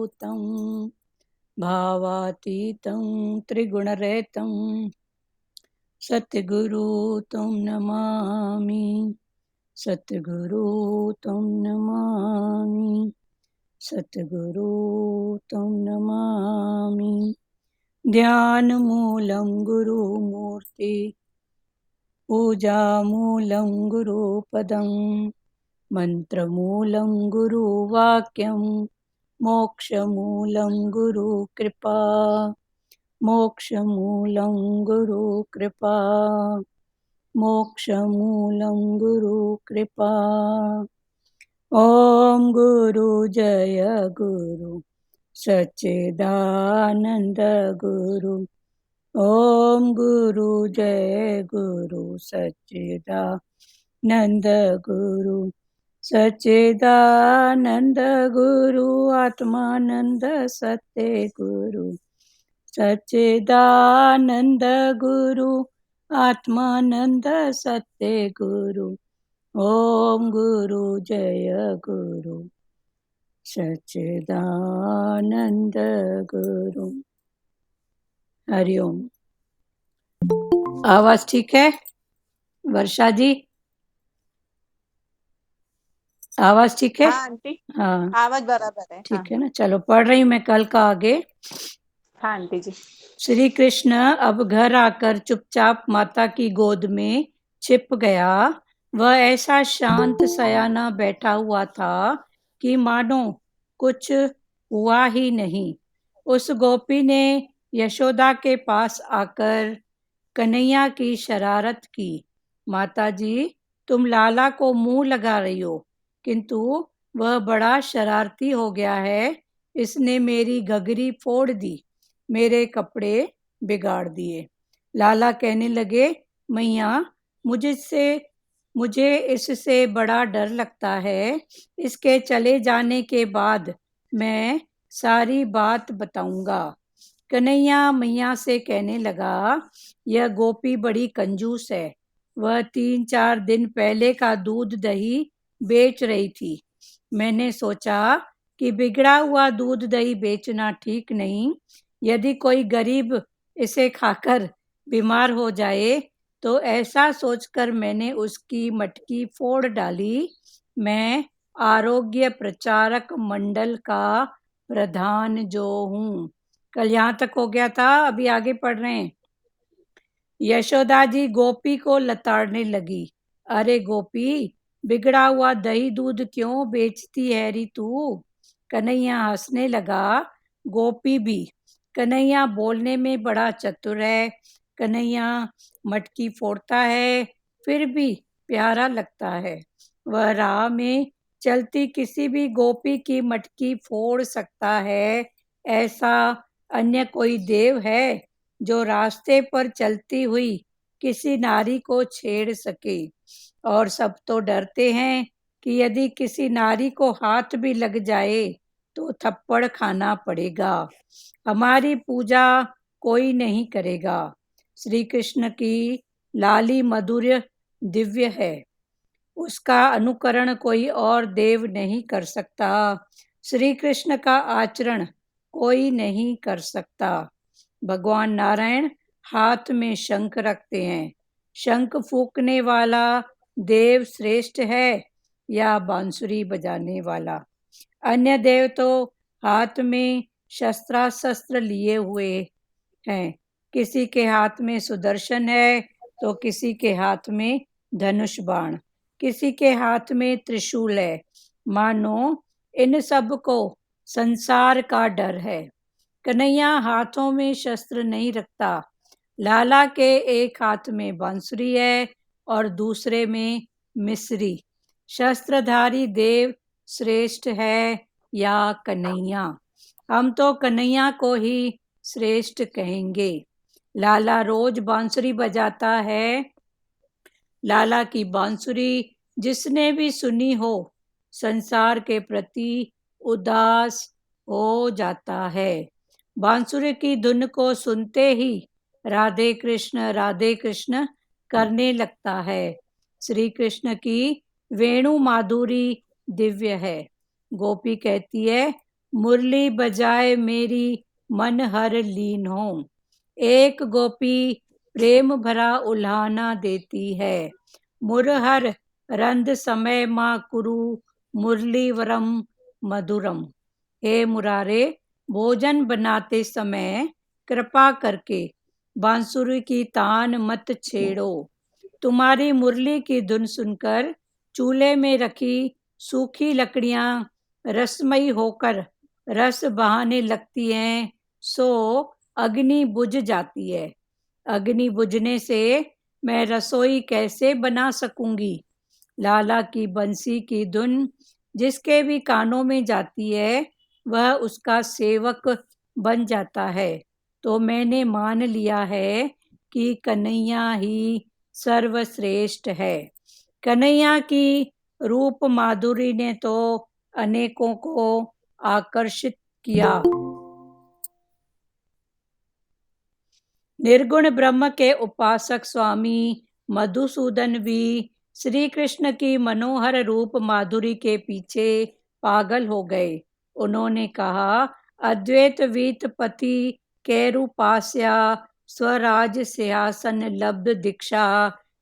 तं भावातीतं त्रिगुणरहितं सद्गुरु तं नमामि। सद्गुरु तं नमामि। सद्गुरु तं नमामि। ध्यानमूलं गुरुमूर्ति पूजामूलं गुरुपदं मन्त्रमूलं गुरुवाक्यं मोक्षमूलं गुरुकृपा। मोक्षमूलं गुरुकृपा। मोक्षमूलं गुरुकृपा। ॐ गुरु जय गुरु सच्चिदानंद गुरु। ॐ गुरु जय गुरु सच्चिदानंद गुरु। सच्चिदानंद गुरु आत्मानंद सत्य गुरु। सच्चिदानंद गुरु आत्मानंद सत्य गुरु। ओम गुरु जय गुरु सच्चिदानंद गुरु। हरिओम। आवाज ठीक है वर्षा जी? आवाज ठीक है? हाँ आंटी, हाँ आवाज बराबर है। ठीक हाँ है ना। चलो पढ़ रही हूँ मैं कल का आगे। हाँ आंटी जी। श्री कृष्ण अब घर आकर चुपचाप माता की गोद में छिप गया। वह ऐसा शांत सयाना बैठा हुआ था कि मानो कुछ हुआ ही नहीं। उस गोपी ने यशोदा के पास आकर कन्हैया की शरारत की। माताजी, तुम लाला को मुंह लगा रही हो, किंतु वह बड़ा शरारती हो गया है। इसने मेरी घघरी फोड़ दी, मेरे कपड़े बिगाड़ दिए। लाला कहने लगे, मैया, मुझे इससे बड़ा डर लगता है। इसके चले जाने के बाद मैं सारी बात बताऊंगा। कन्हैया मैया से कहने लगा, यह गोपी बड़ी कंजूस है। वह 3-4 दिन पहले का दूध दही बेच रही थी। मैंने सोचा कि बिगड़ा हुआ दूध दही बेचना ठीक नहीं। यदि कोई गरीब इसे खाकर बीमार हो जाए तो ऐसा सोचकर मैंने उसकी मटकी फोड़ डाली। मैं आरोग्य प्रचारक मंडल का प्रधान जो हूँ। कल यहाँ तक हो गया था, अभी आगे पढ़ रहे हैं। यशोदा जी गोपी को लताड़ने लगी। अरे गोपी, बिगड़ा हुआ दही दूध क्यों बेचती है री तू? कन्हैया हंसने लगा। गोपी भी। कन्हैया बोलने में बड़ा चतुर है। कन्हैया मटकी फोड़ता है, फिर भी प्यारा लगता है। वह राह में चलती किसी भी गोपी की मटकी फोड़ सकता है। ऐसा अन्य कोई देव है जो रास्ते पर चलती हुई किसी नारी को छेड़ सके? और सब तो डरते हैं कि यदि किसी नारी को हाथ भी लग जाए तो थप्पड़ खाना पड़ेगा। हमारी पूजा कोई नहीं करेगा। श्री कृष्ण की लाली मधुर्य दिव्य है, उसका अनुकरण कोई और देव नहीं कर सकता। श्री कृष्ण का आचरण कोई नहीं कर सकता। भगवान नारायण हाथ में शंख रखते हैं। शंख फूंकने वाला देव श्रेष्ठ है या बांसुरी बजाने वाला? अन्य देव तो हाथ में शस्त्रास्त्र लिए हुए हैं। किसी के हाथ में सुदर्शन है तो किसी के हाथ में धनुष बाण, किसी के हाथ में त्रिशूल है। मानो इन सब को संसार का डर है। कन्हैया हाथों में शस्त्र नहीं रखता। लाला के एक हाथ में बांसुरी है और दूसरे में मिस्री। शस्त्रधारी देव श्रेष्ठ है या कन्हैया? हम तो कन्हैया को ही श्रेष्ठ कहेंगे। लाला रोज बांसुरी बजाता है। लाला की बांसुरी जिसने भी सुनी हो संसार के प्रति उदास हो जाता है। बांसुरी की धुन को सुनते ही राधे कृष्ण करने लगता है। श्री कृष्ण की वेणु माधुरी दिव्य है। गोपी कहती है, मुरली बजाए मेरी मन हर लीन हो। एक गोपी प्रेम भरा उल्हाना देती है। मुरहर रंद समय माँ कुरु मुरलीवरम मधुरम। हे मुरारे, भोजन बनाते समय कृपा करके बांसुरी की तान मत छेड़ो। तुम्हारी मुरली की धुन सुनकर चूल्हे में रखी सूखी लकड़ियां रसमयी होकर रस बहाने लगती हैं, सो अग्नि बुझ जाती है। अग्नि बुझने से मैं रसोई कैसे बना सकूंगी। लाला की बंसी की धुन जिसके भी कानों में जाती है वह उसका सेवक बन जाता है। तो मैंने मान लिया है कि कन्हैया ही सर्वश्रेष्ठ है। कन्हैया की रूप माधुरी ने तो अनेकों को आकर्षित किया। निर्गुण ब्रह्म के उपासक स्वामी मधुसूदन भी श्री कृष्ण की मनोहर रूप माधुरी के पीछे पागल हो गए। उन्होंने कहा, अद्वैत वीत पति कैरूपास्या स्वराज सिंहासन लब्ध दीक्षा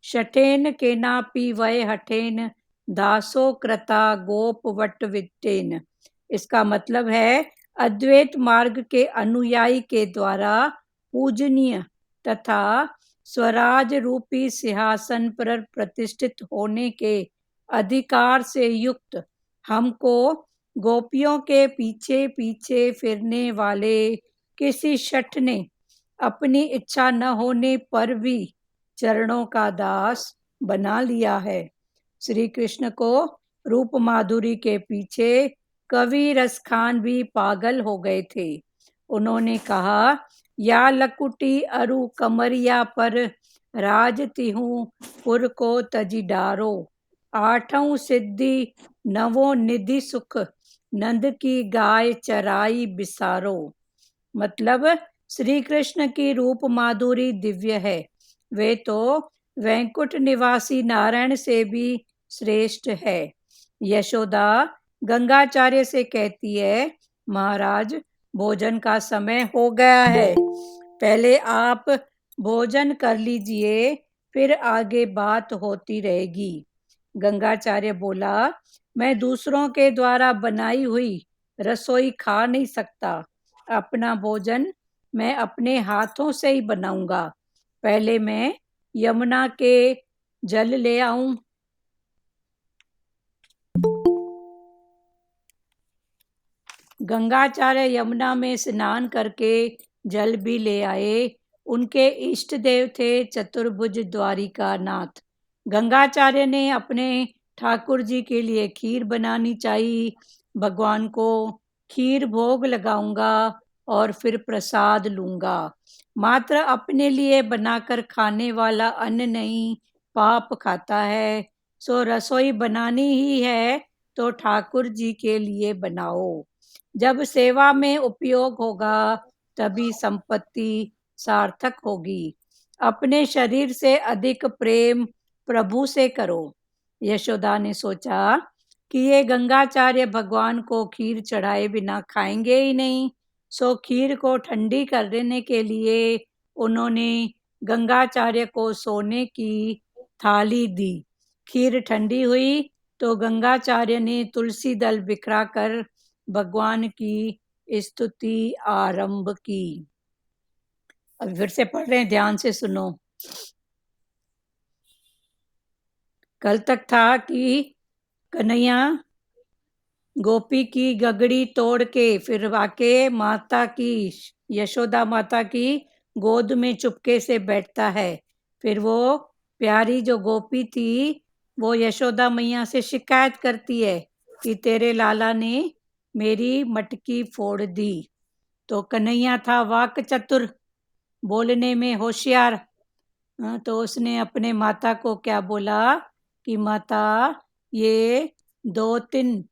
शठेन केनापि वय हठेन दासो कृता गोप वट विट्टेन। इसका मतलब है अद्वैत मार्ग के अनुयायी के द्वारा पूजनीय तथा स्वराज रूपी सिंहासन पर प्रतिष्ठित होने के अधिकार से युक्त हमको गोपियों के पीछे पीछे फिरने वाले किसी शठ ने अपनी इच्छा न होने पर भी चरणों का दास बना लिया है। श्री कृष्ण को रूप माधुरी के पीछे कवि रसखान भी पागल हो गए थे। उन्होंने कहा, या लकुटी अरु कमरिया पर राजती हूँ पुर को तजी डारो। आठों सिद्धि नवों निधि सुख नंद की गाय चराई बिसारो। मतलब श्री कृष्ण की रूप माधुरी दिव्य है। वे तो वैकुंठ निवासी नारायण से भी श्रेष्ठ है। यशोदा गंगाचार्य से कहती है, महाराज भोजन का समय हो गया है, पहले आप भोजन कर लीजिए, फिर आगे बात होती रहेगी। गंगाचार्य बोला, मैं दूसरों के द्वारा बनाई हुई रसोई खा नहीं सकता। अपना भोजन मैं अपने हाथों से ही बनाऊंगा। पहले मैं यमुना के जल ले आऊं। गंगाचार्य यमुना में स्नान करके जल भी ले आए। उनके इष्ट देव थे चतुर्भुज द्वारिका नाथ। गंगाचार्य ने अपने ठाकुर जी के लिए खीर बनानी चाहिए। भगवान को खीर भोग लगाऊंगा और फिर प्रसाद लूंगा। मात्र अपने लिए बनाकर खाने वाला अन्न नहीं पाप खाता है। सो रसोई बनानी ही है तो ठाकुर जी के लिए बनाओ। जब सेवा में उपयोग होगा तभी संपत्ति सार्थक होगी। अपने शरीर से अधिक प्रेम प्रभु से करो। यशोदा ने सोचा कि ये गंगाचार्य भगवान को खीर चढ़ाए बिना खाएंगे ही नहीं। सो खीर को ठंडी कर देने के लिए उन्होंने गंगाचार्य को सोने की थाली दी। खीर ठंडी हुई तो गंगाचार्य ने तुलसी दल बिखरा कर भगवान की स्तुति आरंभ की। अब फिर से पढ़ रहे हैं, ध्यान से सुनो। कल तक था कि कन्हैया गोपी की गगड़ी तोड़ के फिर आके माता की यशोदा माता की गोद में चुपके से बैठता है। फिर वो प्यारी जो गोपी थी वो यशोदा मैया से शिकायत करती है कि तेरे लाला ने मेरी मटकी फोड़ दी। तो कन्हैया था वाक चतुर, बोलने में होशियार। तो उसने अपने माता को क्या बोला कि माता ये 2-3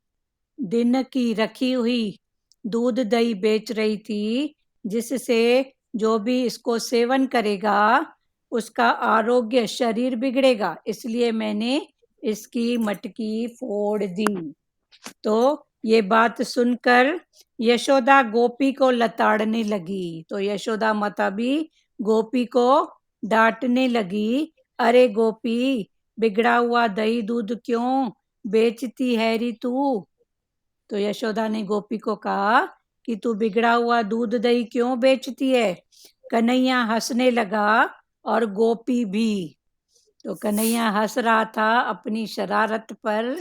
दिन की रखी हुई दूध दही बेच रही थी, जिससे जो भी इसको सेवन करेगा उसका आरोग्य शरीर बिगड़ेगा, इसलिए मैंने इसकी मटकी फोड़ दी। तो ये बात सुनकर यशोदा गोपी को लताड़ने लगी। तो यशोदा माता भी गोपी को डांटने लगी, अरे गोपी, बिगड़ा हुआ दही दूध क्यों बेचती है री तू। तो यशोदा ने गोपी को कहा कि तू बिगड़ा हुआ दूध दही क्यों बेचती है। कन्हैया हंसने लगा और गोपी भी। तो कन्हैया हंस रहा था अपनी शरारत पर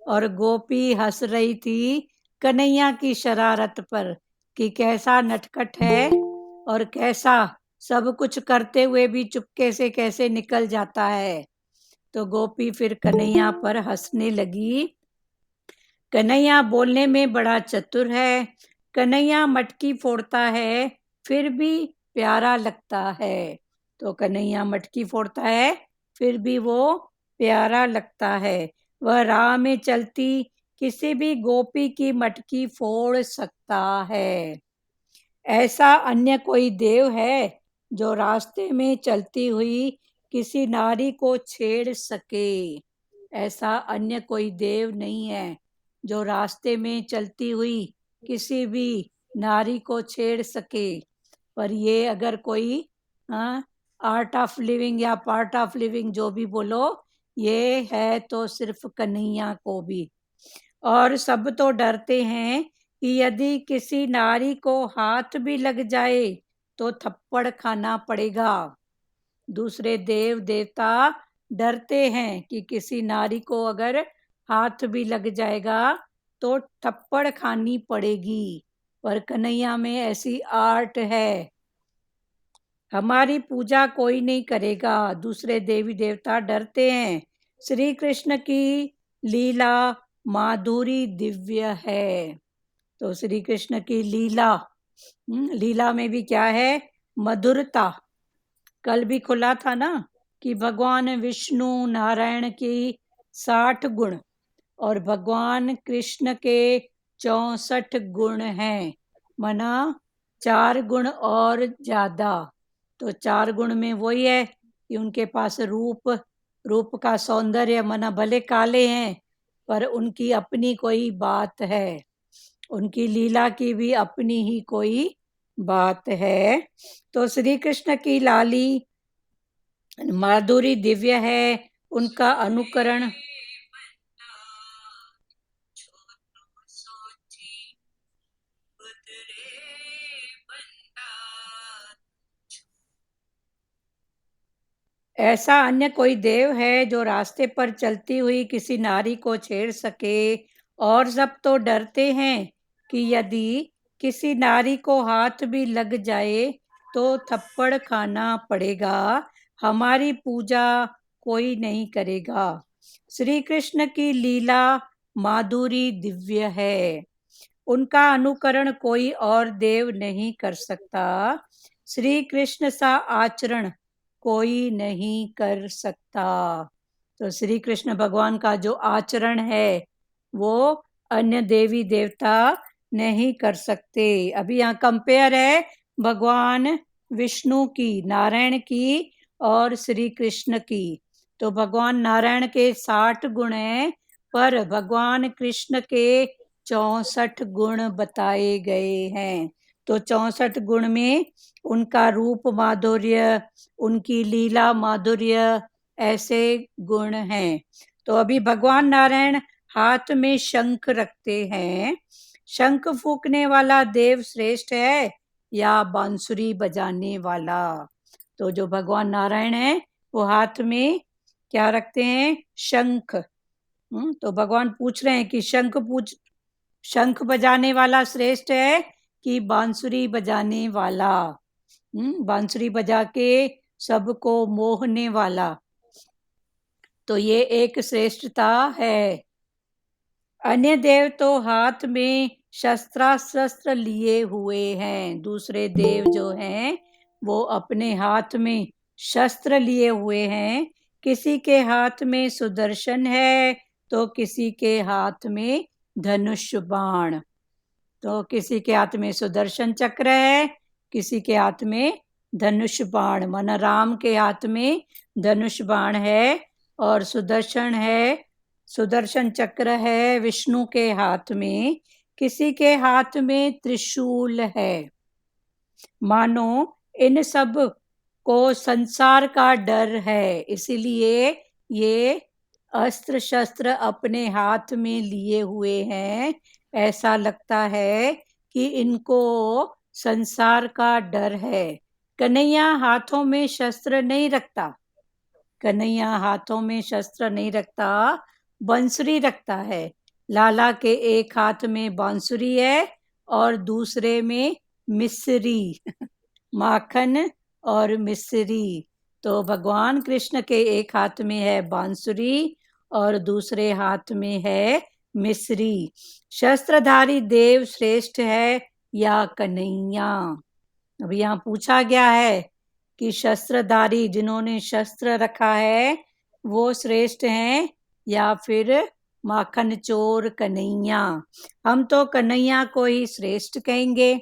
और गोपी हंस रही थी कन्हैया की शरारत पर कि कैसा नटखट है और कैसा सब कुछ करते हुए भी चुपके से कैसे निकल जाता है। तो गोपी फिर कन्हैया पर हंसने लगी। कन्हैया बोलने में बड़ा चतुर है, कन्हैया मटकी फोड़ता है फिर भी प्यारा लगता है। तो कन्हैया मटकी फोड़ता है फिर भी वो प्यारा लगता है। वह राह में चलती किसी भी गोपी की मटकी फोड़ सकता है। ऐसा अन्य कोई देव है जो रास्ते में चलती हुई किसी नारी को छेड़ सके। ऐसा अन्य कोई देव नहीं है जो रास्ते में चलती हुई किसी भी नारी को छेड़ सके। पर ये अगर कोई आर्ट ऑफ लिविंग या पार्ट ऑफ लिविंग जो भी बोलो, ये है तो सिर्फ कन्हैया को भी। और सब तो डरते हैं कि यदि किसी नारी को हाथ भी लग जाए तो थप्पड़ खाना पड़ेगा। दूसरे देव देवता डरते हैं कि किसी नारी को अगर हाथ भी लग जाएगा तो थप्पड़ खानी पड़ेगी। पर कन्हैया में ऐसी आर्ट है, हमारी पूजा कोई नहीं करेगा। दूसरे देवी देवता डरते हैं। श्री कृष्ण की लीला माधुरी दिव्य है। तो श्री कृष्ण की लीला, लीला में भी क्या है, मधुरता। कल भी खुला था ना कि भगवान विष्णु नारायण की 60 गुण और भगवान कृष्ण के 64 गुण हैं, मना 4 गुण और ज्यादा। तो 4 गुण में वही है कि उनके पास रूप का सौंदर्य, मना भले काले हैं पर उनकी अपनी कोई बात है, उनकी लीला की भी अपनी ही कोई बात है। तो श्री कृष्ण की लाली माधुरी दिव्य है, उनका अनुकरण ऐसा अन्य कोई देव है जो रास्ते पर चलती हुई किसी नारी को छेड़ सके। और सब तो डरते हैं कि यदि किसी नारी को हाथ भी लग जाए तो थप्पड़ खाना पड़ेगा, हमारी पूजा कोई नहीं करेगा। श्री कृष्ण की लीला माधुरी दिव्य है, उनका अनुकरण कोई और देव नहीं कर सकता। श्री कृष्ण सा आचरण कोई नहीं कर सकता। तो श्री कृष्ण भगवान का जो आचरण है वो अन्य देवी देवता नहीं कर सकते। अभी यहाँ कंपेयर है भगवान विष्णु की, नारायण की और श्री कृष्ण की। तो भगवान नारायण के 60 गुण हैं पर भगवान कृष्ण के 64 गुण बताए गए हैं। तो 64 गुण में उनका रूप माधुर्य, उनकी लीला माधुर्य, ऐसे गुण हैं। तो अभी भगवान नारायण हाथ में शंख रखते हैं। शंख फूकने वाला देव श्रेष्ठ है या बांसुरी बजाने वाला। तो जो भगवान नारायण है वो हाथ में क्या रखते हैं, शंख। तो भगवान पूछ रहे हैं कि शंख बजाने वाला श्रेष्ठ है कि बांसुरी बजाने वाला, बांसुरी बजा के सबको मोहने वाला। तो ये एक श्रेष्ठता है। अन्य देव तो हाथ में शस्त्र लिए हुए हैं। दूसरे देव जो हैं वो अपने हाथ में शस्त्र लिए हुए हैं। किसी के हाथ में सुदर्शन है तो किसी के हाथ में धनुष बाण। तो किसी के हाथ में सुदर्शन चक्र है, किसी के हाथ में धनुष बाण, मन राम के हाथ में धनुष बाण है और सुदर्शन है सुदर्शन चक्र है विष्णु के हाथ में, किसी के हाथ में त्रिशूल है। मानो इन सब को संसार का डर है, इसीलिए ये अस्त्र शस्त्र अपने हाथ में लिए हुए हैं। ऐसा लगता है कि इनको संसार का डर है। कन्हैया हाथों में शस्त्र नहीं रखता, कन्हैया हाथों में शस्त्र नहीं रखता, बंसुरी रखता है। लाला के एक हाथ में बांसुरी है और दूसरे में मिसरी माखन और मिसरी। तो भगवान कृष्ण के एक हाथ में है बांसुरी और दूसरे हाथ में है मिसरी। शस्त्रधारी देव श्रेष्ठ है या कन्हैया? अब यहाँ पूछा गया है कि शस्त्रधारी, जिन्होंने शस्त्र रखा है, वो श्रेष्ठ हैं या फिर माखन चोर कन्हैया? हम तो कन्हैया को ही श्रेष्ठ कहेंगे।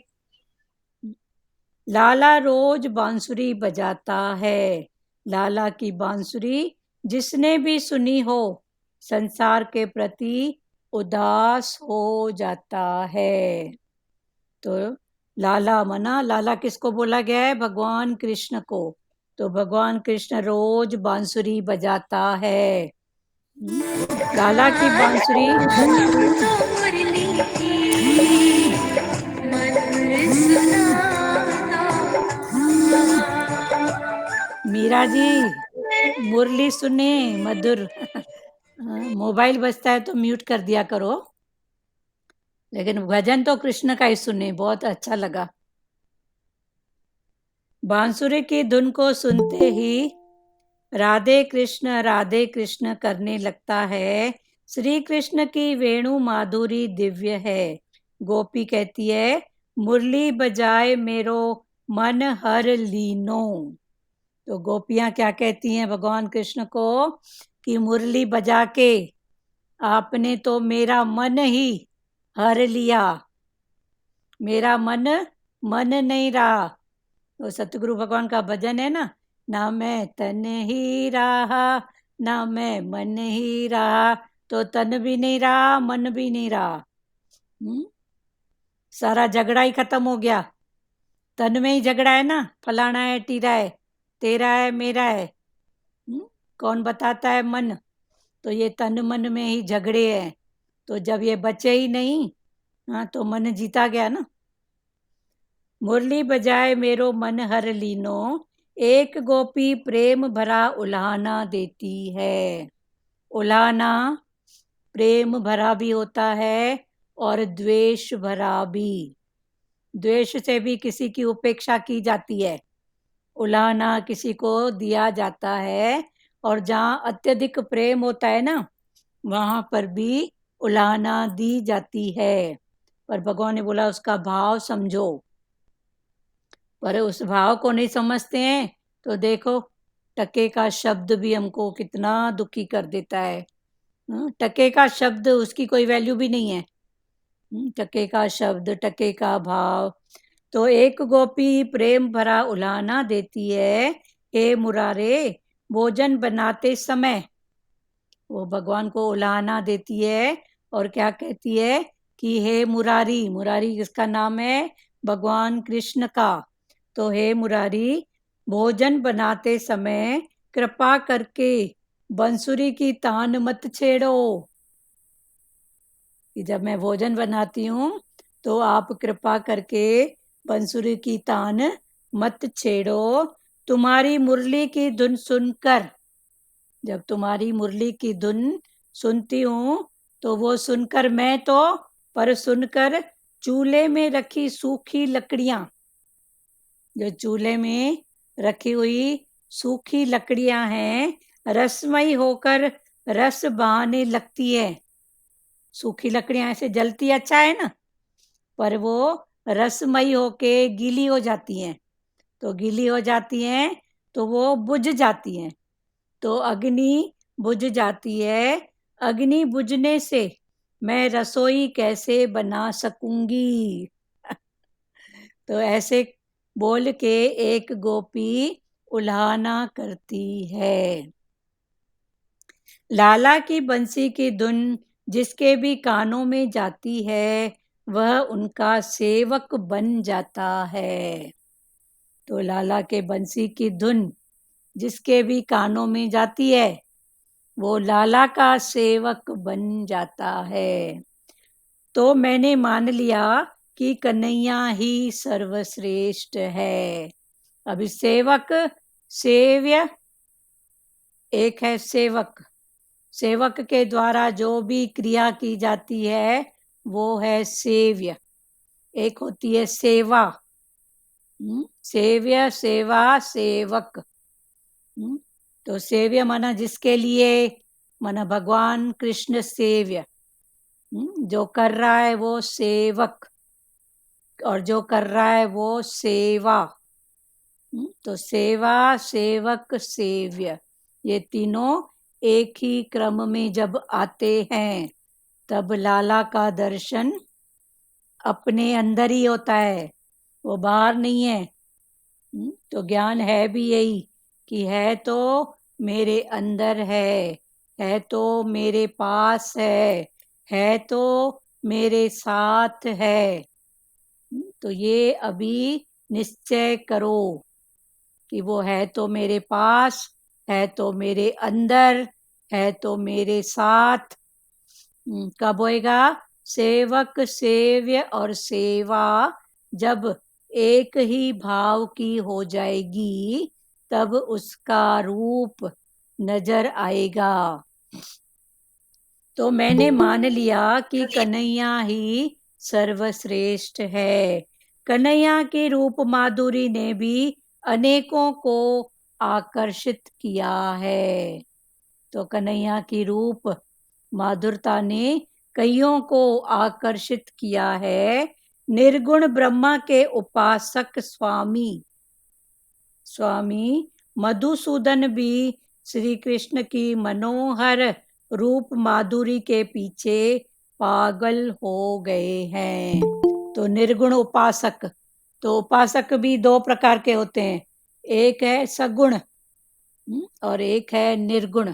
लाला रोज बांसुरी बजाता है। लाला की बांसुरी जिसने भी सुनी हो, संसार के प्रति उदास हो जाता है। तो लाला मना, लाला किसको बोला गया है? भगवान कृष्ण को। तो भगवान कृष्ण रोज बांसुरी बजाता है। लाला की बांसुरी मीरा जी मुरली सुने मधुर। मोबाइल बजता है तो म्यूट कर दिया करो, लेकिन भजन तो कृष्ण का ही सुने, बहुत अच्छा लगा। बांसुरी की धुन को सुनते ही राधे कृष्ण करने लगता है। श्री कृष्ण की वेणु माधुरी दिव्य है। गोपी कहती है, मुरली बजाए मेरो मन हर लीनो। तो गोपियां क्या कहती हैं भगवान कृष्ण को कि मुरली बजा के आपने तो मेरा मन ही हर लिया, मेरा मन नहीं रहा। तो सतगुरु भगवान का भजन है ना मैं तन ही रहा, ना मैं मन ही रहा। तो तन भी नहीं रहा, मन भी नहीं रहा। सारा झगड़ा ही खत्म हो गया। तन में ही झगड़ा है ना, फलाना है टीरा है, तेरा है मेरा है। कौन बताता है? मन। तो ये तन मन में ही झगड़े हैं। तो जब ये बचे ही नहीं, हाँ, तो मन जीता गया ना। मुरली बजाए मेरो मन हर लीनो, एक गोपी प्रेम भरा उल्हाना देती है। उल्हाना प्रेम भरा भी होता है और द्वेष भरा भी। द्वेष से भी किसी की उपेक्षा की जाती है, उल्हाना किसी को दिया जाता है। और जहाँ अत्यधिक प्रेम होता है ना, वहां पर भी उल्हाना दी जाती है। पर भगवान ने बोला उसका भाव समझो, पर उस भाव को नहीं समझते हैं। तो देखो, टके का शब्द भी हमको कितना दुखी कर देता है। टके का शब्द, उसकी कोई वैल्यू भी नहीं है। टके का शब्द, टके का भाव। तो एक गोपी प्रेम भरा उल्हाना देती है, हे मुरारे भोजन बनाते समय। वो भगवान को उल्हाना देती है और क्या कहती है कि हे मुरारी। मुरारी किसका नाम है? भगवान कृष्ण का। तो हे मुरारी, भोजन बनाते समय कृपा करके बंसुरी की तान मत छेड़ो। कि जब मैं भोजन बनाती हूँ तो आप कृपा करके बंसुरी की तान मत छेड़ो। तुम्हारी मुरली की धुन सुनकर, जब तुम्हारी मुरली की धुन सुनती हूँ तो वो सुनकर मैं तो, पर सुनकर चूल्हे में रखी सूखी लकड़ियां, जो चूल्हे में रखी हुई सूखी लकड़ियां हैं, रसमयी होकर रस बहाने लगती है। सूखी लकड़ियां ऐसे जलती अच्छा है ना, पर वो रसमयी होके गीली हो जाती हैं। तो गीली हो जाती हैं तो वो बुझ जाती हैं। तो अग्नि बुझ जाती है। अग्नि बुझने से मैं रसोई कैसे बना सकूंगी? तो ऐसे बोल के एक गोपी उल्हाना करती है। लाला की बंसी की धुन जिसके भी कानों में जाती है वह उनका सेवक बन जाता है। तो लाला के बंसी की धुन जिसके भी कानों में जाती है वो लाला का सेवक बन जाता है। तो मैंने मान लिया कि कन्हैया ही सर्वश्रेष्ठ है। अभी सेवक, सेव्य, एक है सेवक। सेवक के द्वारा जो भी क्रिया की जाती है वो है सेव्य। एक होती है सेवा, सेव्य, सेवा, सेवक। तो सेव्य माना जिसके लिए, माना भगवान कृष्ण सेव्य। जो कर रहा है वो सेवक और जो कर रहा है वो सेवा। तो सेवा, सेवक, सेव्य, ये तीनों एक ही क्रम में जब आते हैं तब लाला का दर्शन अपने अंदर ही होता है, वो बाहर नहीं है। तो ज्ञान है भी यही कि है तो मेरे अंदर है तो मेरे पास है तो मेरे साथ है। तो ये अभी निश्चय करो कि वो है तो मेरे पास, है तो मेरे अंदर, है तो मेरे साथ। कब होएगा? सेवक, सेव्य और सेवा जब एक ही भाव की हो जाएगी तब उसका रूप नजर आएगा। तो मैंने मान लिया कि कन्हैया ही सर्वश्रेष्ठ है। कन्हैया की रूप माधुरी ने भी अनेकों को आकर्षित किया है। तो कन्हैया की रूप माधुरता ने कईयों को आकर्षित किया है। निर्गुण ब्रह्मा के उपासक स्वामी मधुसूदन भी श्री कृष्ण की मनोहर रूप माधुरी के पीछे पागल हो गए हैं। तो निर्गुण उपासक, तो उपासक भी दो प्रकार के होते हैं, एक है सगुण और एक है निर्गुण।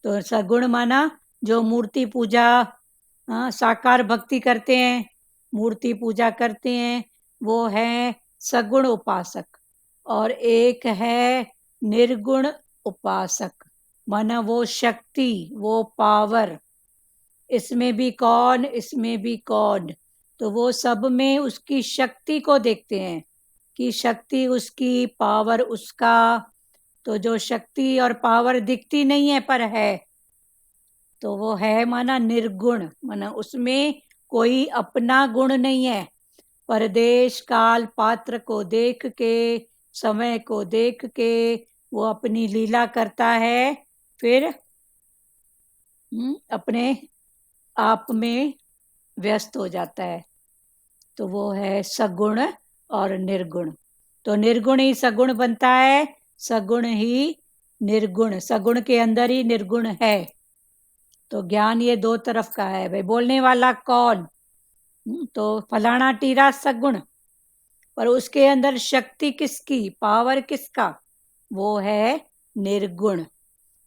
तो सगुण माना जो मूर्ति पूजा, साकार भक्ति करते हैं, मूर्ति पूजा करते हैं, वो है सगुण उपासक। और एक है निर्गुण उपासक, माना वो शक्ति, वो पावर, इसमें भी कौन, इसमें भी कौन। तो वो सब में उसकी शक्ति को देखते हैं कि शक्ति उसकी, पावर उसका। तो जो शक्ति और पावर दिखती नहीं है पर है, तो वो है माना निर्गुण, माना उसमें कोई अपना गुण नहीं है। पर देश काल पात्र को देख के, समय को देख के वो अपनी लीला करता है, फिर अपने आप में व्यस्त हो जाता है। तो वो है सगुण और निर्गुण। तो निर्गुण ही सगुण बनता है, सगुण ही निर्गुण, सगुण के अंदर ही निर्गुण है। तो ज्ञान ये दो तरफ का है भाई। बोलने वाला कौन? तो फलाना टीरा सगुण, पर उसके अंदर शक्ति किसकी, पावर किसका? वो है निर्गुण।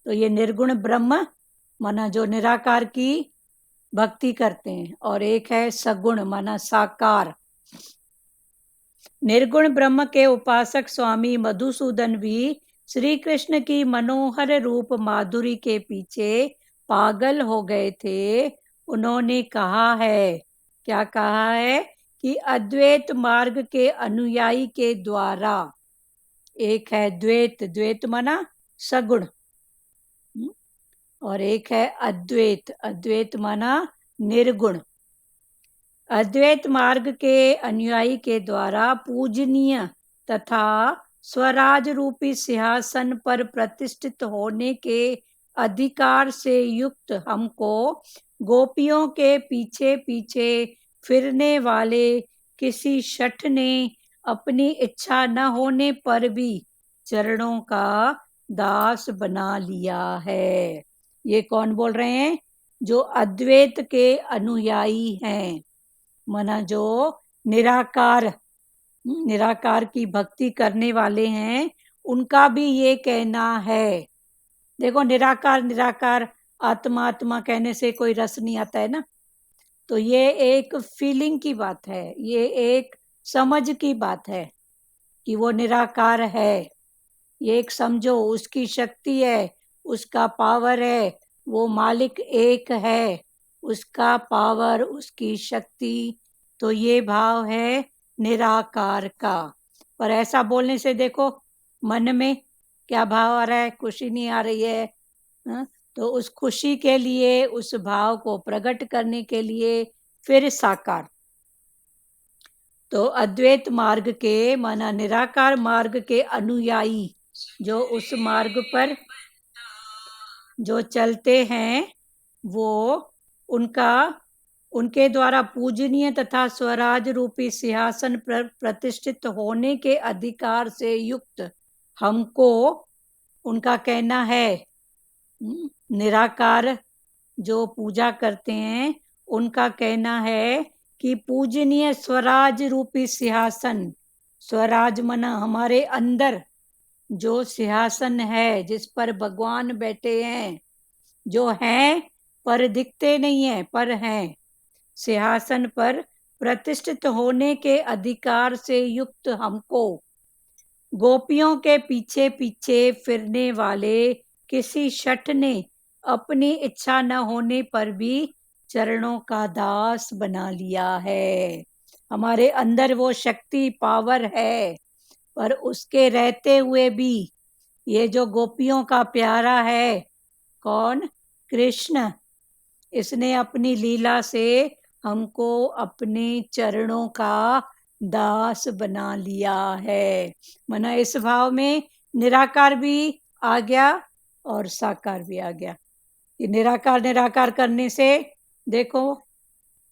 तो ये निर्गुण ब्रह्म माना जो निराकार की भक्ति करते हैं, और एक है सगुण माना साकार। निर्गुण ब्रह्म के उपासक स्वामी मधुसूदन भी श्री कृष्ण की मनोहर रूप माधुरी के पीछे पागल हो गए थे। उन्होंने कहा है, क्या कहा है? कि अद्वैत मार्ग के अनुयायी के द्वारा, एक है द्वैत, द्वैत माना सगुण, और एक है अद्वैत, अद्वैत माना निर्गुण। अद्वैत मार्ग के अनुयायी के द्वारा पूजनीय तथा स्वराज रूपी सिंहासन पर प्रतिष्ठित होने के अधिकार से युक्त हमको गोपियों के पीछे पीछे फिरने वाले किसी शठ ने अपनी इच्छा न होने पर भी चरणों का दास बना लिया है। ये कौन बोल रहे हैं? जो अद्वैत के अनुयायी हैं, माना जो निराकार, निराकार की भक्ति करने वाले हैं, उनका भी ये कहना है। देखो निराकार निराकार आत्मा आत्मा कहने से कोई रस नहीं आता है ना, तो ये एक फीलिंग की बात है, ये एक समझ की बात है कि वो निराकार है। ये एक समझो उसकी शक्ति है, उसका पावर है, वो मालिक एक है, उसका पावर उसकी शक्ति, तो ये भाव है निराकार का। पर ऐसा बोलने से देखो मन में क्या भाव आ रहा है, खुशी नहीं आ रही है, हाँ? तो उस खुशी के लिए, उस भाव को प्रकट करने के लिए फिर साकार। तो अद्वैत मार्ग के माना निराकार मार्ग के अनुयायी जो उस मार्ग पर जो चलते हैं, वो उनके द्वारा पूजनीय तथा स्वराज रूपी सिंहासन पर प्रतिष्ठित होने के अधिकार से युक्त हमको, उनका कहना है, निराकार जो पूजा करते हैं उनका कहना है कि पूजनीय स्वराज रूपी सिंहासन, स्वराज मना हमारे अंदर जो सिंहासन है जिस पर भगवान बैठे हैं, जो हैं पर दिखते नहीं है पर हैं, सिंहासन पर प्रतिष्ठित होने के अधिकार से युक्त हमको गोपियों के पीछे पीछे फिरने वाले किसी शठ ने अपनी इच्छा न होने पर भी चरणों का दास बना लिया है। हमारे अंदर वो शक्ति पावर है, पर उसके रहते हुए भी ये जो गोपियों का प्यारा है, कौन? कृष्ण, इसने अपनी लीला से हमको अपने चरणों का दास बना लिया है। मना इस भाव में निराकार भी आ गया और साकार भी आ गया। ये निराकार निराकार करने से देखो,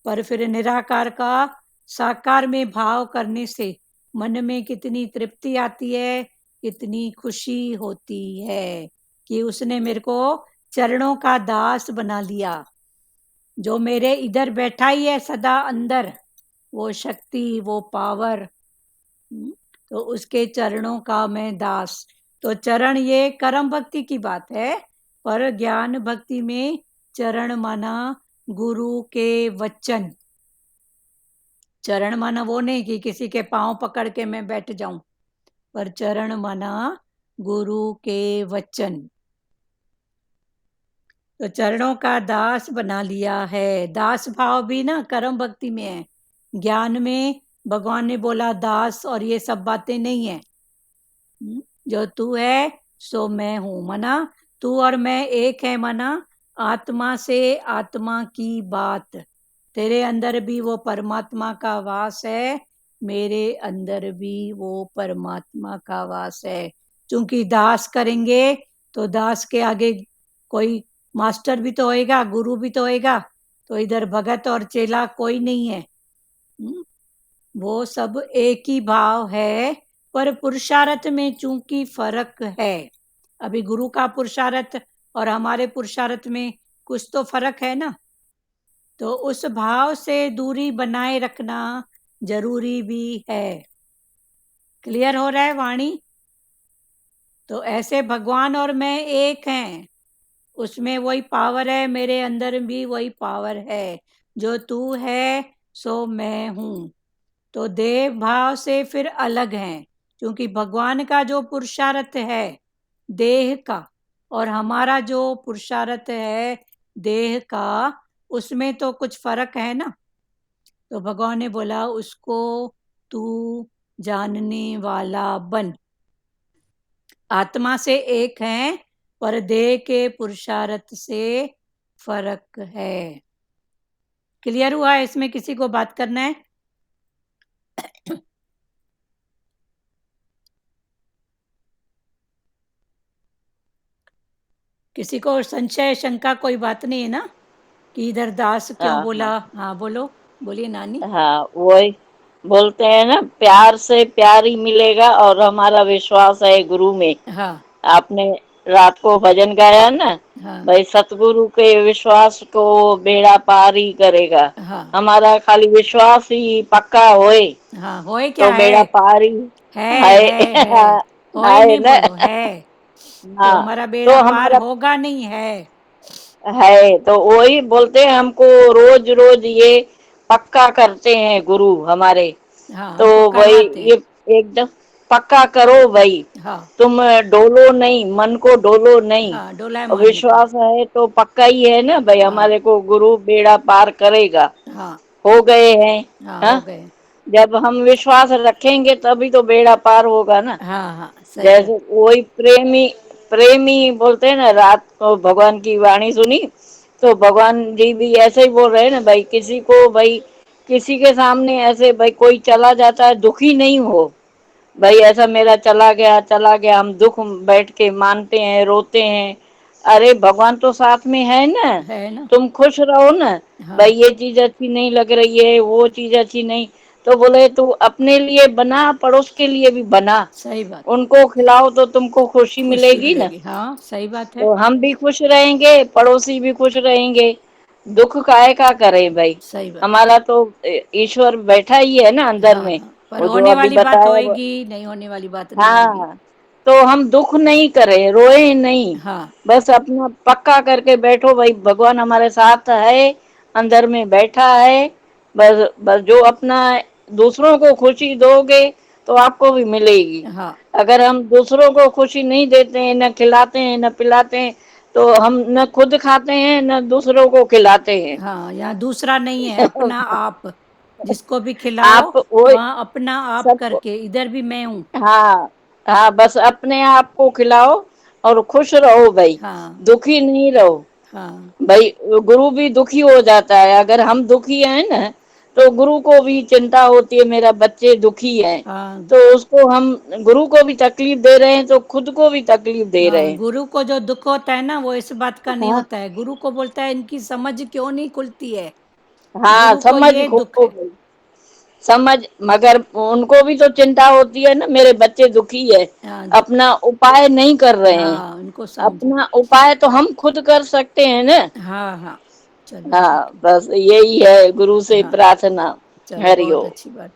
पर फिर निराकार का साकार में भाव करने से मन में कितनी तृप्ति आती है, कितनी खुशी होती है कि उसने मेरे को चरणों का दास बना लिया। जो मेरे इधर बैठा ही है सदा अंदर, वो शक्ति, वो पावर, तो उसके चरणों का मैं दास। तो चरण ये कर्म भक्ति की बात है, पर ज्ञान भक्ति में चरण माना गुरु के वचन। चरण माना वो नहीं कि किसी के पांव पकड़ के मैं बैठ जाऊं, पर चरण माना गुरु के वचन। तो चरणों का दास बना लिया है। दास भाव भी ना कर्म भक्ति में है, ज्ञान में भगवान ने बोला दास और ये सब बातें नहीं है। जो तू है सो मैं हूं, मना तू और मैं एक है, मना आत्मा से आत्मा की बात। तेरे अंदर भी वो परमात्मा का वास है, मेरे अंदर भी वो परमात्मा का वास है। क्योंकि दास करेंगे तो दास के आगे कोई मास्टर भी तो होएगा, गुरु भी तो होएगा, तो इधर भगत और चेला कोई नहीं है। वो सब एक ही भाव है, पर पुरुषार्थ में चूंकि फर्क है। अभी गुरु का पुरुषार्थ और हमारे पुरुषार्थ में कुछ तो फर्क है ना, तो उस भाव से दूरी बनाए रखना जरूरी भी है। क्लियर हो रहा है वाणी? तो ऐसे भगवान और मैं एक हैं, उसमें वही पावर है, मेरे अंदर भी वही पावर है। जो तू है सो मैं हूं। तो देह भाव से फिर अलग हैं, क्योंकि भगवान का जो पुरुषार्थ है देह का और हमारा जो पुरुषार्थ है देह का, उसमें तो कुछ फर्क है ना। तो भगवान ने बोला उसको तू जानने वाला बन। आत्मा से एक है, पर देह के पुरुषार्थ से फर्क है। क्लियर हुआ? इसमें किसी को बात करना है? किसी को संशय शंका कोई बात नहीं है ना कि इधर दास क्यों हाँ बोला? हाँ हाँ बोलो, बोलिए नानी। हाँ, वही बोलते हैं ना, प्यार से प्यार ही मिलेगा और हमारा विश्वास है गुरु में। हाँ आपने रात को भजन गाया ना, हाँ भाई सतगुरु के विश्वास को बेड़ा पार ही करेगा। हाँ हमारा खाली विश्वास ही पक्का होए हाँ, होए क्या तो बेड़ा है? पार ही है है। है है, होए है नहीं ना। बोलो, है। तो हाँ, हमारा तो बेड़ा पार हमारा होगा नहीं है। है, तो वही बोलते हैं हमको रोज रोज ये पक्का करते हैं गुरु हमारे। हाँ, तो हमको वही करवाते हैं। ये एकदम पक्का करो भाई, हाँ, तुम डोलो नहीं, मन को डोलो नहीं। हाँ, डोला है और मन को। विश्वास है तो पक्का ही है ना भाई, हाँ, हमारे को गुरु बेड़ा पार करेगा। हाँ, हो गए हैं। हाँ, हो हाँ, गए। जब हम विश्वास रखेंगे तभी तो बेड़ा पार होगा ना। हाँ, हाँ, सही जैसे बात। वही प्रेमी, प्रेमी बोलते हैं ना, रात को भगवान की वाणी सुनी तो भगवान जी भी ऐसे ही बोल रहे हैं ना भाई, किसी को भाई, किसी के सामने ऐसे भाई कोई चला जाता है दुखी नहीं हो भाई, ऐसा मेरा चला गया, हम दुख बैठ के मानते हैं, रोते हैं। अरे भगवान तो साथ में है ना, है ना। तुम खुश रहो ना। हाँ, भाई ये चीज अच्छी नहीं लग रही है, वो चीज अच्छी नहीं, तो बोले तू अपने लिए बना, पड़ोस के लिए भी बना, सही बात। उनको खिलाओ तो तुमको खुशी खुशी मिलेगी ना। मिलेगी, हाँ, सही बात है। तो हम भी खुश रहेंगे, पड़ोसी भी खुश रहेंगे। दुख काहे का करे भाई, सही बात। हमारा तो ईश्वर बैठा ही है ना अंदर हाँ, में। हाँ, पर वो जो होने अभी वाली बात बताया होएगी, नहीं होने वाली बात नहीं होएगी। हाँ, तो हम दुख नहीं करें, रोए नहीं, हाँ, बस अपना पक्का करके बैठो भाई, भगवान हमारे साथ है, अंदर में बैठा है। बस बस जो अपना दूसरों को खुशी दोगे तो आपको भी मिलेगी। हाँ, अगर हम दूसरों को खुशी नहीं देते हैं, न खिलाते हैं न पिलाते हैं, तो हम न खुद खाते हैं न दूसरों को खिलाते हैं। हाँ, यहाँ दूसरा नहीं है, अपना आप। जिसको भी खिलाओ, आप वो वहाँ अपना आप सब, करके, इधर भी मैं हूँ। हाँ, हाँ, बस अपने आप को खिलाओ और खुश रहो भाई, हाँ, दुखी नहीं रहो। हाँ, भाई गुरु भी दुखी हो जाता है, अगर हम दुखी हैं ना तो गुरु को भी चिंता होती है, मेरा बच्चे दुखी हैं, हाँ, तो उसको हम, गुरु को भी तकलीफ दे रहे हैं तो खुद को भी तकलीफ दे रहे हाँ, हैं। गुरु को जो दुख होता है ना, वो इस बात का नहीं हाँ, होता है। गुरु को बोलता है इनकी समझ क्यों नहीं खुलती है। हाँ, गुरु को समझ ये दुख खो है। गई, समझ, मगर उनको भी तो चिंता होती है ना, मेरे बच्चे दुखी है, हाँ, अपना उपाय नहीं कर रहे हैं। हाँ, उनको समझ। अपना उपाय तो हम खुद कर सकते हैं ना। हाँ, हाँ, चलो ठीक हाँ, है। बस यही है गुरु से हाँ, प्रार्थना। चलो, बहुत हरिओम। अच्छी बात।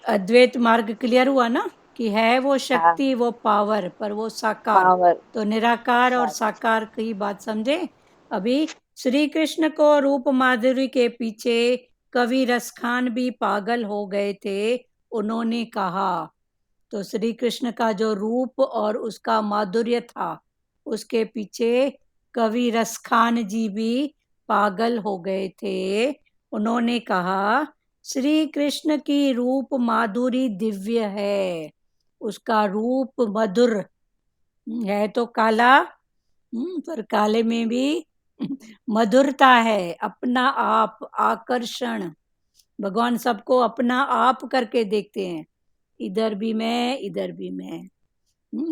अद्वैत मार्ग क्लियर हुआ ना, कि है वो हाँ, शक्ति, वो पावर, पर वो साकार। पावर। तो निराकार और साकार की बात समझे। अभी श्री कृष्ण को रूप माधुरी के पीछे कवि रसखान भी पागल हो गए थे। उन्होंने कहा, तो श्री कृष्ण का जो रूप और उसका माधुर्य था, उसके पीछे कवि रसखान जी भी पागल हो गए थे। उन्होंने कहा, श्री कृष्ण की रूप माधुरी दिव्य है, उसका रूप मधुर है। तो काला, पर काले में भी मधुरता है, अपना आप, आकर्षण। भगवान सबको अपना आप करके देखते हैं। इधर भी मैं, इधर भी मैं।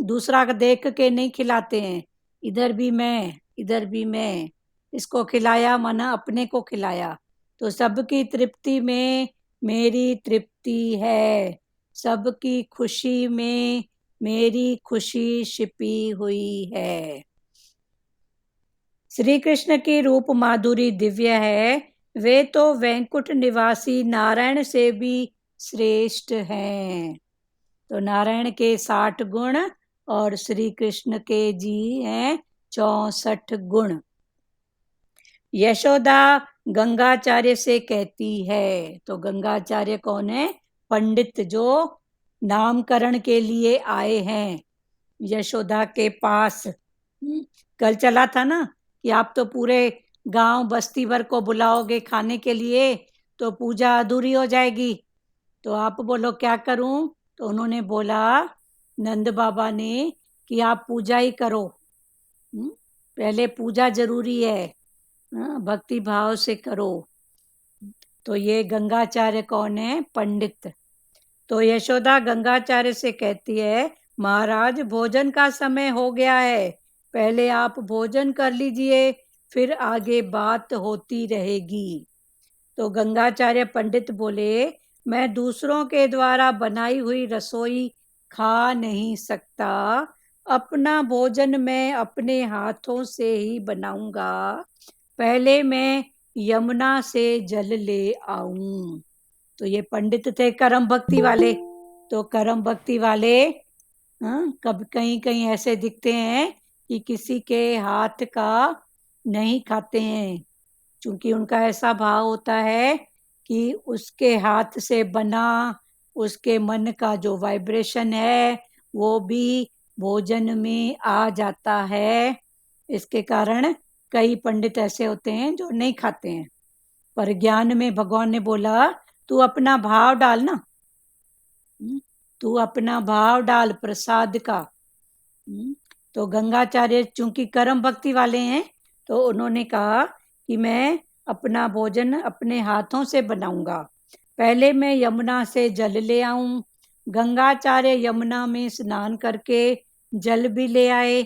दूसरा का देख के नहीं खिलाते हैं। इधर भी मैं, इधर भी मैं। इसको खिलाया माना अपने को खिलाया। तो सबकी तृप्ति में मेरी तृप्ति है, सबकी खुशी में मेरी खुशी छिपी हुई है। श्री कृष्ण की रूप माधुरी दिव्य है। वे तो वैकुंठ निवासी नारायण से भी श्रेष्ठ हैं। तो नारायण के 60 गुण और श्री कृष्ण के जी हैं 64 गुण। यशोदा गंगाचार्य से कहती है, तो गंगाचार्य कौन है? पंडित जो नामकरण के लिए आए हैं यशोदा के पास। कल चला था ना कि आप तो पूरे गांव बस्ती भर को बुलाओगे खाने के लिए, तो पूजा अधूरी हो जाएगी। तो आप बोलो क्या करूं? तो उन्होंने बोला, नंद बाबा ने, कि आप पूजा ही करो। पहले पूजा जरूरी है। हाँ, भक्ति भाव से करो। तो ये गंगाचार्य कौन है? पंडित। तो यशोदा गंगाचार्य से कहती है, महाराज भोजन का समय हो गया है, पहले आप भोजन कर लीजिए, फिर आगे बात होती रहेगी। तो गंगाचार्य पंडित बोले, मैं दूसरों के द्वारा बनाई हुई रसोई खा नहीं सकता, अपना भोजन मैं अपने हाथों से ही बनाऊंगा। पहले मैं यमुना से जल ले आऊं। तो ये पंडित थे कर्म भक्ति वाले। तो कर्म भक्ति वाले कब कहीं कहीं ऐसे दिखते हैं कि किसी के हाथ का नहीं खाते हैं, क्योंकि उनका ऐसा भाव होता है कि उसके हाथ से बना, उसके मन का जो वाइब्रेशन है वो भी भोजन में आ जाता है। इसके कारण कई पंडित ऐसे होते हैं जो नहीं खाते हैं, पर ज्ञान में भगवान ने बोला तू अपना भाव डाल ना, तू अपना भाव डाल प्रसाद का। तो गंगाचार्य चूंकि कर्म भक्ति वाले हैं, तो उन्होंने कहा कि मैं अपना भोजन अपने हाथों से बनाऊंगा। पहले मैं यमुना से जल ले आऊं। गंगाचार्य यमुना में स्नान करके जल भी ले आए।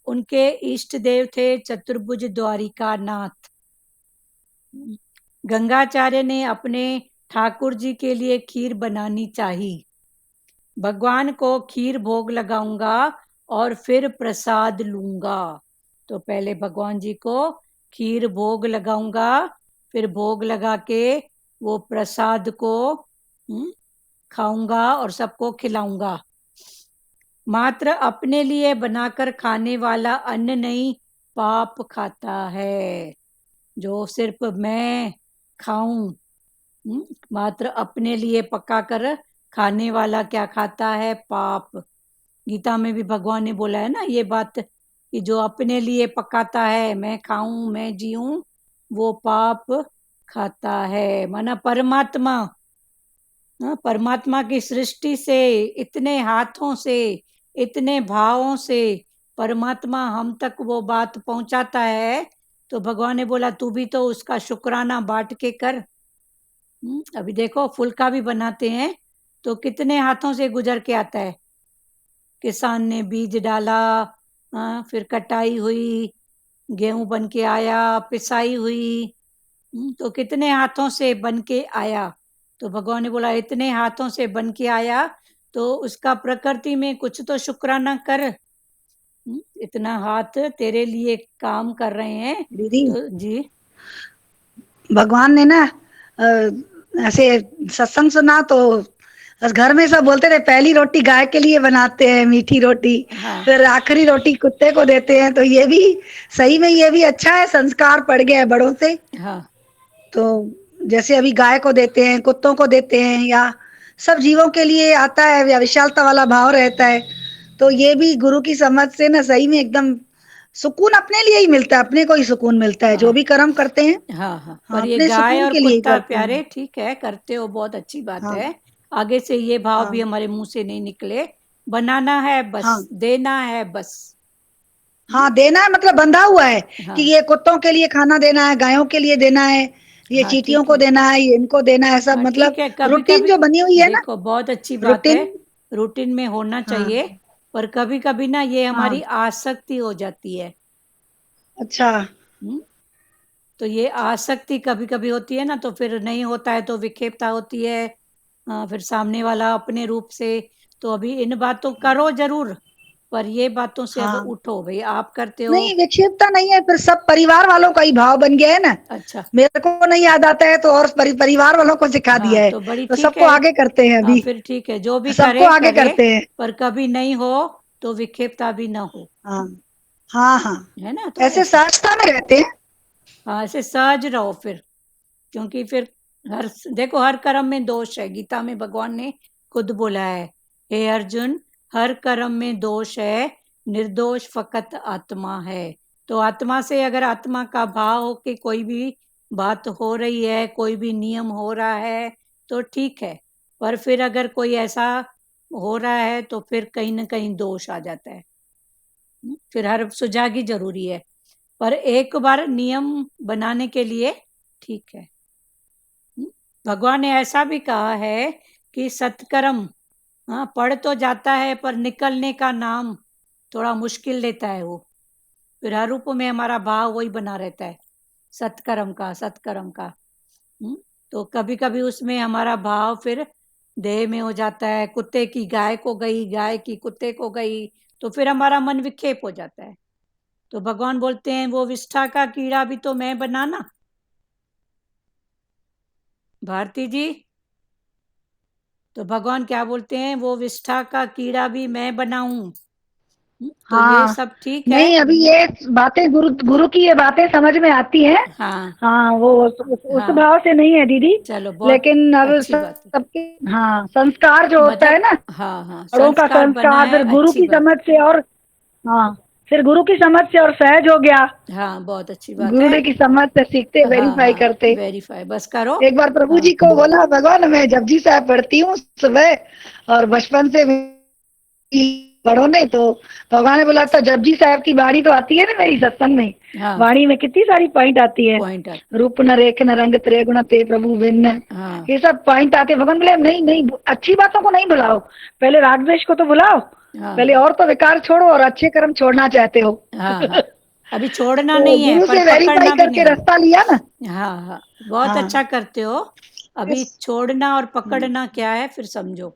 उनके इष्ट देव थे चतुर्भुज द्वारिका नाथ। गंगाचार्य ने अपने ठाकुर जी के लिए खीर बनानी चाहिए। भगवान को खीर भोग लगाऊंगा और फिर प्रसाद लूंगा। तो पहले भगवान जी को खीर भोग लगाऊंगा, फिर भोग लगा के वो प्रसाद को खाऊंगा और सबको खिलाऊंगा। मात्र अपने लिए बनाकर खाने वाला अन्न नहीं पाप खाता है। जो सिर्फ मैं खाऊं, मात्र अपने लिए पका कर खाने वाला क्या खाता है? पाप। गीता में भी भगवान ने बोला है ना ये बात कि जो अपने लिए पकाता है, मैं खाऊं मैं जीऊं, वो पाप खाता है। माना परमात्मा, परमात्मा की सृष्टि से, इतने हाथों से, इतने भावों से परमात्मा हम तक वो बात पहुंचाता है, तो भगवान ने बोला तू भी तो उसका शुक्राना बांट के कर। अभी देखो फुल्का भी बनाते हैं तो कितने हाथों से गुजर के आता है। किसान ने बीज डाला, फिर कटाई हुई, गेहूं बन के आया, पिसाई हुई, तो कितने हाथों से बन के आया। तो भगवान ने बोला इतने हाथों से बन के आया तो उसका प्रकृति में कुछ तो शुक्राना कर। इतना हाथ तेरे लिए काम कर रहे हैं। दीदी तो जी भगवान ने ना ऐसे सत्संग सुना तो बस घर में सब बोलते थे पहली रोटी गाय के लिए बनाते हैं मीठी रोटी, हाँ फिर आखिरी रोटी कुत्ते को देते हैं। तो ये भी सही में ये भी अच्छा है, संस्कार पड़ गया है बड़ों से। हाँ तो जैसे अभी गाय को देते हैं, कुत्तों को देते हैं, या सब जीवों के लिए आता है, या विशालता वाला भाव रहता है। तो ये भी गुरु की समझ से ना सही में एकदम सुकून अपने लिए ही मिलता है, अपने को ही सुकून मिलता है। जो हाँ भी कर्म करते हैं हाँ हाँ, हाँ पर ये अपने गाय सुकून और के लिए ही कुत्ता करते प्यारे, हैं। ठीक है करते हो, बहुत अच्छी बात हाँ है। आगे से ये भाव भी हाँ हमारे मुंह से नहीं निकले। बनाना है बस, हाँ देना है बस। हाँ, देना है मतलब बंधा हुआ है कि हाँ ये कुत्तों के लिए खाना देना है, गायों के लिए देना है, ये हाँ चींटियों ठीक को है। देना है, ये इनको देना है, सब हाँ ठीक मतलब है, कभी रूटीन कभी जो बनी हुई है ना, देखो बहुत अच्छी बात है, रूटीन। रूटीन में होना हाँ चाहिए। पर कभी कभी ना ये हाँ हमारी आसक्ति हो जाती है। अच्छा हम्म, तो ये आसक्ति कभी कभी होती है ना, तो फिर नहीं होता है तो विक्षेपता होती है। फिर सामने वाला अपने रूप से। तो अभी इन बातों करो जरूर, पर ये बातों से अब हाँ, उठो भाई, आप करते हो। नहीं विक्षेपता नहीं है, फिर सब परिवार वालों का ही भाव बन गया है ना। अच्छा मेरे को नहीं याद आता है तो और परिवार वालों को सिखा हाँ दिया है, तो बड़ी तो ठीक सबको है। आगे करते हैं हाँ अभी, फिर ठीक है, जो भी सबको करे आगे करे, करते हैं। पर कभी नहीं हो तो विक्षेपता भी ना हो। हाँ हाँ हाँ, है ना, तो ऐसे ऐसे सहजता में रहते हैं। हाँ ऐसे सहज रहो फिर। क्योंकि फिर हर देखो हर कर्म में दोष है, गीता में भगवान ने खुद बोला है, हे अर्जुन हर कर्म में दोष है, निर्दोष फकत आत्मा है। तो आत्मा से अगर आत्मा का भाव हो कि कोई भी बात हो रही है, कोई भी नियम हो रहा है तो ठीक है, पर फिर अगर कोई ऐसा हो रहा है तो फिर कहीं ना कहीं दोष आ जाता है। फिर हर सुजागी जरूरी है, पर एक बार नियम बनाने के लिए ठीक है। भगवान ने ऐसा भी कहा है कि सत्कर्म, हाँ पढ़ तो जाता है पर निकलने का नाम थोड़ा मुश्किल लेता है वो। फिर हर रूप में हमारा भाव वही बना रहता है, सत्कर्म का सत्कर्म का। तो कभी कभी उसमें हमारा भाव फिर देह में हो जाता है, कुत्ते की गाय को गई, गाय की कुत्ते को गई, तो फिर हमारा मन विक्षेप हो जाता है। तो भगवान बोलते हैं वो विष्ठा का कीड़ा भी तो मैं बनाना। भारती जी तो भगवान क्या बोलते हैं, वो विष्ठा का कीड़ा भी मैं बनाऊं। तो ये हाँ सब ठीक है। नहीं, अभी ये बातें गुरु गुरु की ये बातें समझ में आती हैं। हाँ हाँ, वो उस हाँ, भाव से नहीं है दीदी। चलो बहुत लेकिन अब अच्छी बात है। सबके, हाँ, संस्कार जो होता है मतलब ना, हाँ हाँ, बड़ों का संस्कार बना संस्कार, है, फिर गुरु अच्छी की बात। समझ से, और हाँ, फिर गुरु की समझ से और सहज हो गया। हाँ बहुत अच्छी बात है। गुरु की समझ से सीखते, हाँ वेरीफाई हाँ, करते। वेरीफाई बस करो। एक बार प्रभु हाँ जी को बोला, भगवान मैं जपजी साहब पढ़ती हूँ सुबह, और बचपन से पढ़ो नहीं तो। भगवान ने बोला तो जपजी साहब की वाणी तो आती है ना मेरी सत्संग में। हाँ, वाणी में कितनी सारी पॉइंट आती है। पॉइंट आती रूप न रेख न रंग त्रे गुण ते प्रभु भिन्न, है। हाँ ये सब पॉइंट आते हैं। भगवान बोले नहीं नहीं, अच्छी बातों को नहीं बुलाओ, पहले राग द्वेष को तो बुलाओ। हाँ पहले और तो विकार छोड़ो, और अच्छे कर्म छोड़ना चाहते हो। हाँ हाँ, अभी छोड़ना तो नहीं है गुरु पर से वेरीफाई पकड़ना भी करके नहीं रास्ता लिया ना। है। हाँ हाँ, बहुत हाँ अच्छा करते हो। अभी इस- छोड़ना और पकड़ना क्या है फिर समझो।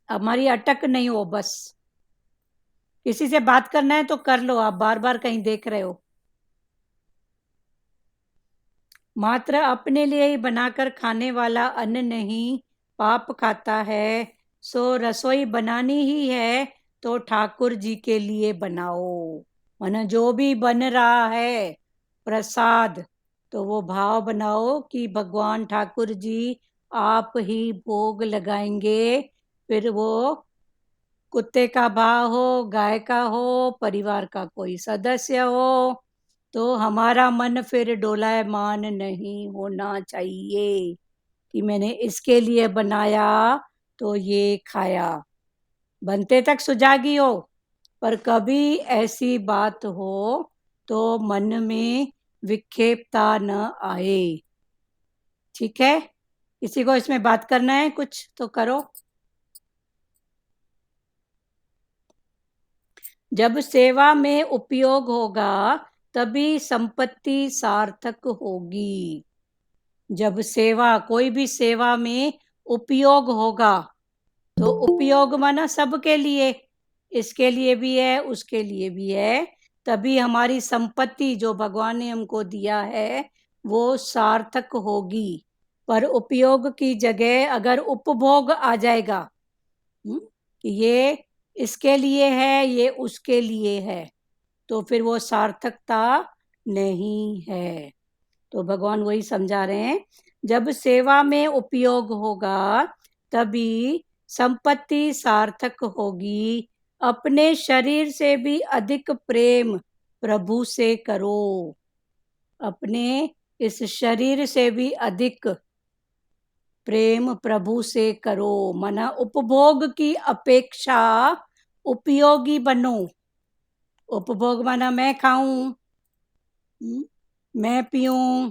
हमारी अटक नहीं हो बस। किसी से बात करना है तो कर लो, आप बार बार कहीं देख रहे हो। मात्र अपने लिए ही बनाकर खाने वाला अन्न नहीं पाप खाता है। सो रसोई बनानी ही है तो ठाकुर जी के लिए बनाओ। माना जो भी बन रहा है प्रसाद, तो वो भाव बनाओ कि भगवान ठाकुर जी आप ही भोग लगाएंगे। फिर वो कुत्ते का भाव हो, गाय का हो, परिवार का कोई सदस्य हो, तो हमारा मन फिर डोलायमान नहीं होना चाहिए कि मैंने इसके लिए बनाया तो ये खाया। बनते तक सुजागी हो, पर कभी ऐसी बात हो तो मन में विक्षेपता न आए। ठीक है, किसी को इसमें बात करना है कुछ तो करो। जब सेवा में उपयोग होगा तभी संपत्ति सार्थक होगी। जब सेवा, कोई भी सेवा में उपयोग होगा, तो उपयोग माना सबके लिए, इसके लिए भी है उसके लिए भी है, तभी हमारी संपत्ति जो भगवान ने हमको दिया है वो सार्थक होगी। पर उपयोग की जगह अगर उपभोग आ जाएगा, कि ये इसके लिए है ये उसके लिए है, तो फिर वो सार्थकता नहीं है। तो भगवान वही समझा रहे हैं, जब सेवा में उपयोग होगा तभी संपत्ति सार्थक होगी। अपने शरीर से भी अधिक प्रेम प्रभु से करो। अपने इस शरीर से भी अधिक प्रेम प्रभु से करो। मना उपभोग की अपेक्षा उपयोगी बनो। उपभोग माना मैं खाऊं, मैं पीऊं,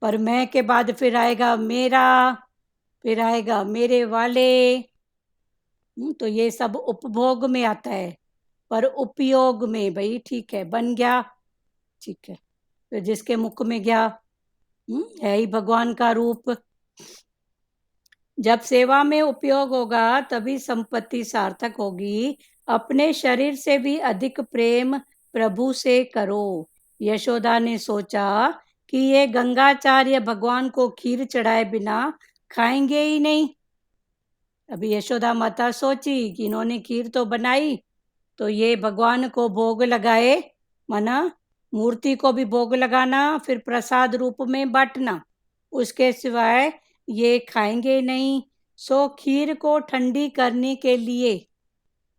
पर मैं के बाद फिर आएगा मेरा, फिर आएगा मेरे वाले। तो ये सब उपभोग में आता है। पर उपयोग में भाई ठीक है, बन गया ठीक है, फिर जिसके मुख में गया, है ही भगवान का रूप। जब सेवा में उपयोग होगा तभी संपत्ति सार्थक होगी। अपने शरीर से भी अधिक प्रेम प्रभु से करो। यशोदा ने सोचा कि ये गंगाचार्य भगवान को खीर चढ़ाए बिना खाएंगे ही नहीं। अभी यशोदा माता सोची कि इन्होंने खीर तो बनाई, तो ये भगवान को भोग लगाए, माना मूर्ति को भी भोग लगाना, फिर प्रसाद रूप में बांटना, उसके सिवाय ये खाएंगे नहीं। सो खीर को ठंडी करने के लिए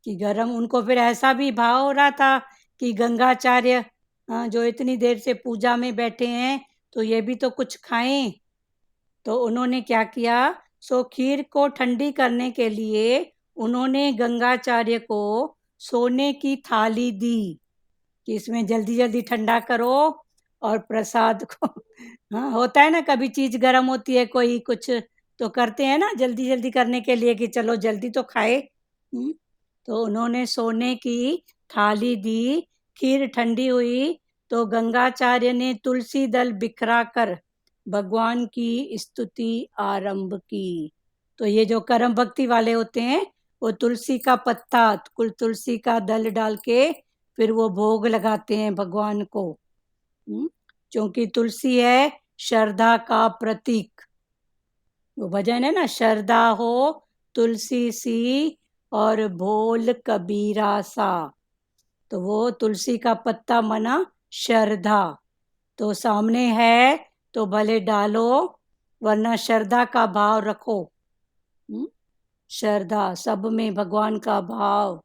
कि गर्म, उनको फिर ऐसा भी भाव हो रहा था कि गंगाचार्य जो इतनी देर से पूजा में बैठे हैं तो ये भी तो कुछ खाएं। तो उन्होंने क्या किया, सो खीर को ठंडी करने के लिए उन्होंने गंगाचार्य को सोने की थाली दी कि इसमें जल्दी जल्दी ठंडा करो और प्रसाद को हाँ होता है ना, कभी चीज गर्म होती है कोई कुछ तो करते हैं ना जल्दी जल्दी करने के लिए कि चलो जल्दी तो खाए। तो उन्होंने सोने की थाली दी। खीर ठंडी हुई तो गंगाचार्य ने तुलसी दल बिखरा कर भगवान की स्तुति आरंभ की। तो ये जो कर्म भक्ति वाले होते हैं वो तुलसी का पत्ता, कुल तुलसी का दल डाल के फिर वो भोग लगाते हैं भगवान को। क्योंकि तुलसी है श्रद्धा का प्रतीक। वो भजन है ना, श्रद्धा हो तुलसी सी और भोल कबीरा सा। तो वो तुलसी का पत्ता मना श्रद्धा। तो सामने है तो भले डालो, वरना श्रद्धा का भाव रखो। श्रद्धा, सब में भगवान का भाव।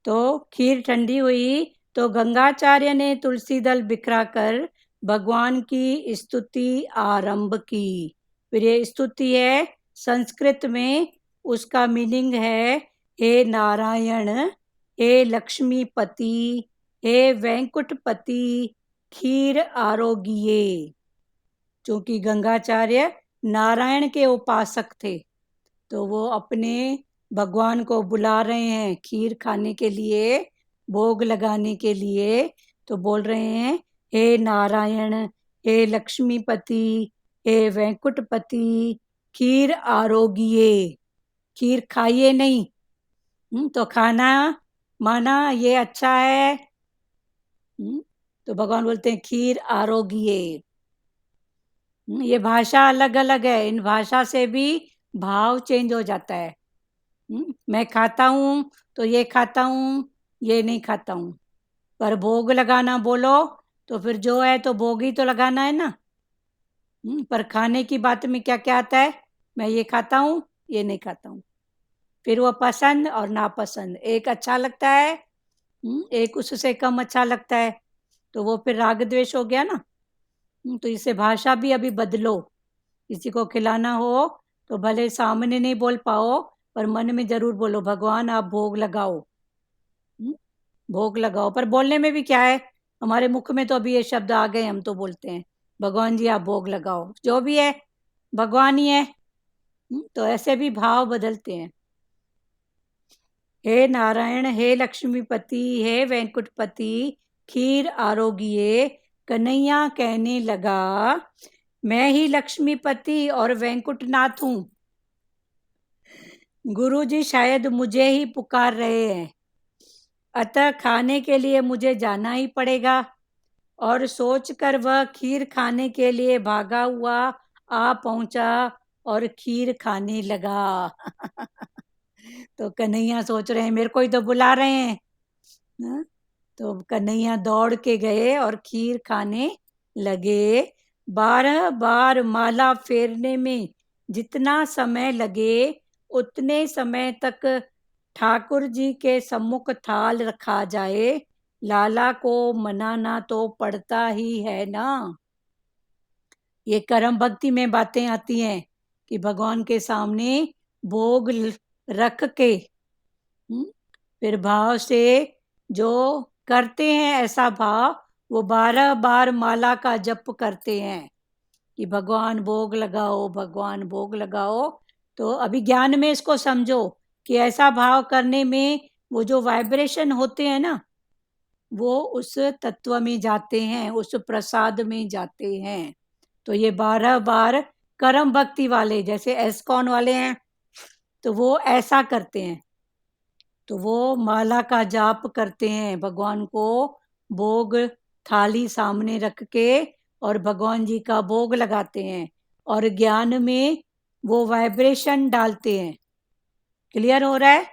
तो खीर ठंडी हुई तो गंगाचार्य ने तुलसी दल बिखरा कर भगवान की स्तुति आरंभ की। फिर ये स्तुति है संस्कृत में, उसका मीनिंग है हे नारायण, हे लक्ष्मीपति, हे वेंकुटपति, खीर आरोगिये। क्योंकि गंगाचार्य नारायण के उपासक थे, तो वो अपने भगवान को बुला रहे हैं खीर खाने के लिए, भोग लगाने के लिए। तो बोल रहे हैं हे नारायण, हे लक्ष्मीपति, हे वेंकुटपति, खीर आरोगिये। खीर खाइए नहीं, तो खाना माना ये अच्छा है। तो भगवान बोलते हैं खीर आरोगिये। ये भाषा अलग अलग है, इन भाषा से भी भाव चेंज हो जाता है। मैं खाता हूँ तो ये खाता हूँ, ये नहीं खाता हूँ। पर भोग लगाना बोलो तो फिर जो है तो भोग ही तो लगाना है ना। पर खाने की बात में क्या क्या आता है, मैं ये खाता हूँ, ये नहीं खाता हूँ। फिर वो पसंद और नापसंद, एक अच्छा लगता है, एक उससे कम अच्छा लगता है, तो वो फिर राग द्वेष हो गया ना। तो इससे भाषा भी अभी बदलो। किसी को खिलाना हो तो भले सामने नहीं बोल पाओ, पर मन में जरूर बोलो भगवान आप भोग लगाओ, भोग लगाओ। पर बोलने में भी क्या है, हमारे मुख में तो अभी ये शब्द आ गए, हम तो बोलते हैं भगवान जी आप भोग लगाओ, जो भी है भगवान ही है। तो ऐसे भी भाव बदलते हैं। हे नारायण, हे लक्ष्मीपति, हे वेंकुटपति, खीर आरोगिये। कन्हैया कहने लगा मैं ही लक्ष्मीपति और वेंकुटनाथ हूँ। गुरुजी शायद मुझे ही पुकार रहे हैं, अतः खाने के लिए मुझे जाना ही पड़ेगा। और सोचकर वह खीर खाने के लिए भागा हुआ आ पहुंचा और खीर खाने लगा। तो कन्हैया सोच रहे हैं मेरे को ही तो बुला रहे हैं, ना? तो कन्हैया दौड़ के गए और खीर खाने लगे। 12 बार माला फेरने में जितना समय लगे, उतने समय तक ठाकुर जी के सम्मुख थाल रखा जाए। लाला को मनाना तो पड़ता ही है ना। ये कर्म भक्ति में बातें आती हैं कि भगवान के सामने भोग रख के फिर भाव से जो करते हैं, ऐसा भाव, वो 12 बार माला का जप करते हैं कि भगवान भोग लगाओ, भगवान भोग लगाओ। तो अभी ज्ञान में इसको समझो कि ऐसा भाव करने में वो जो वाइब्रेशन होते हैं ना, वो उस तत्व में जाते हैं, उस प्रसाद में जाते हैं। तो ये 12 बार कर्म भक्ति वाले, जैसे एस्कॉन वाले हैं, तो वो ऐसा करते हैं। तो वो माला का जाप करते हैं, भगवान को भोग थाली सामने रख के और भगवान जी का भोग लगाते हैं और ज्ञान में वो वाइब्रेशन डालते हैं। क्लियर हो रहा है?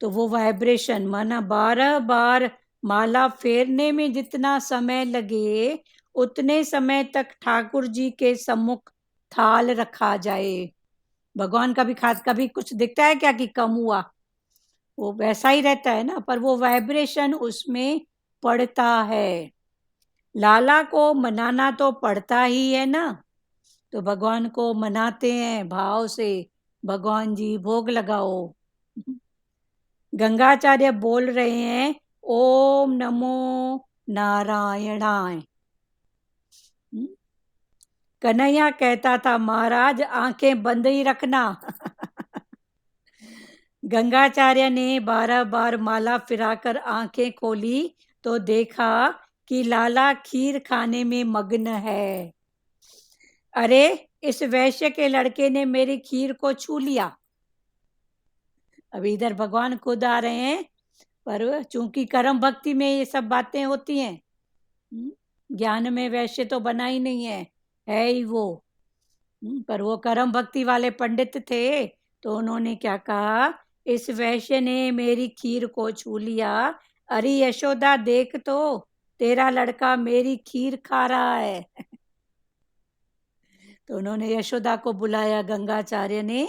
तो वो वाइब्रेशन माना 12 बार माला फेरने में जितना समय लगे, उतने समय तक ठाकुर जी के सम्मुख थाल रखा जाए। भगवान का भी खास कभी कुछ दिखता है क्या कि कम हुआ, वो वैसा ही रहता है ना, पर वो वाइब्रेशन उसमें पड़ता है। लाला को मनाना तो पड़ता ही है ना, तो भगवान को मनाते हैं भाव से, भगवान जी भोग लगाओ। गंगाचार्य बोल रहे हैं ओम नमो नारायणाय। कन्हैया कहता था महाराज आंखें बंद ही रखना। गंगाचार्य ने 12 बार माला फिराकर आंखें खोली तो देखा कि लाला खीर खाने में मग्न है। अरे इस वैश्य के लड़के ने मेरी खीर को छू लिया। अभी इधर भगवान खुद आ रहे हैं, पर चूंकि कर्म भक्ति में ये सब बातें होती हैं, ज्ञान में वैश्य तो बना ही नहीं है ही वो। पर वो कर्म भक्ति वाले पंडित थे, तो उन्होंने क्या कहा, इस वैश्य ने मेरी खीर को छू लिया, अरे यशोदा देख तो, तेरा लड़का मेरी खीर खा रहा है। तो उन्होंने यशोदा को बुलाया, गंगाचार्य ने,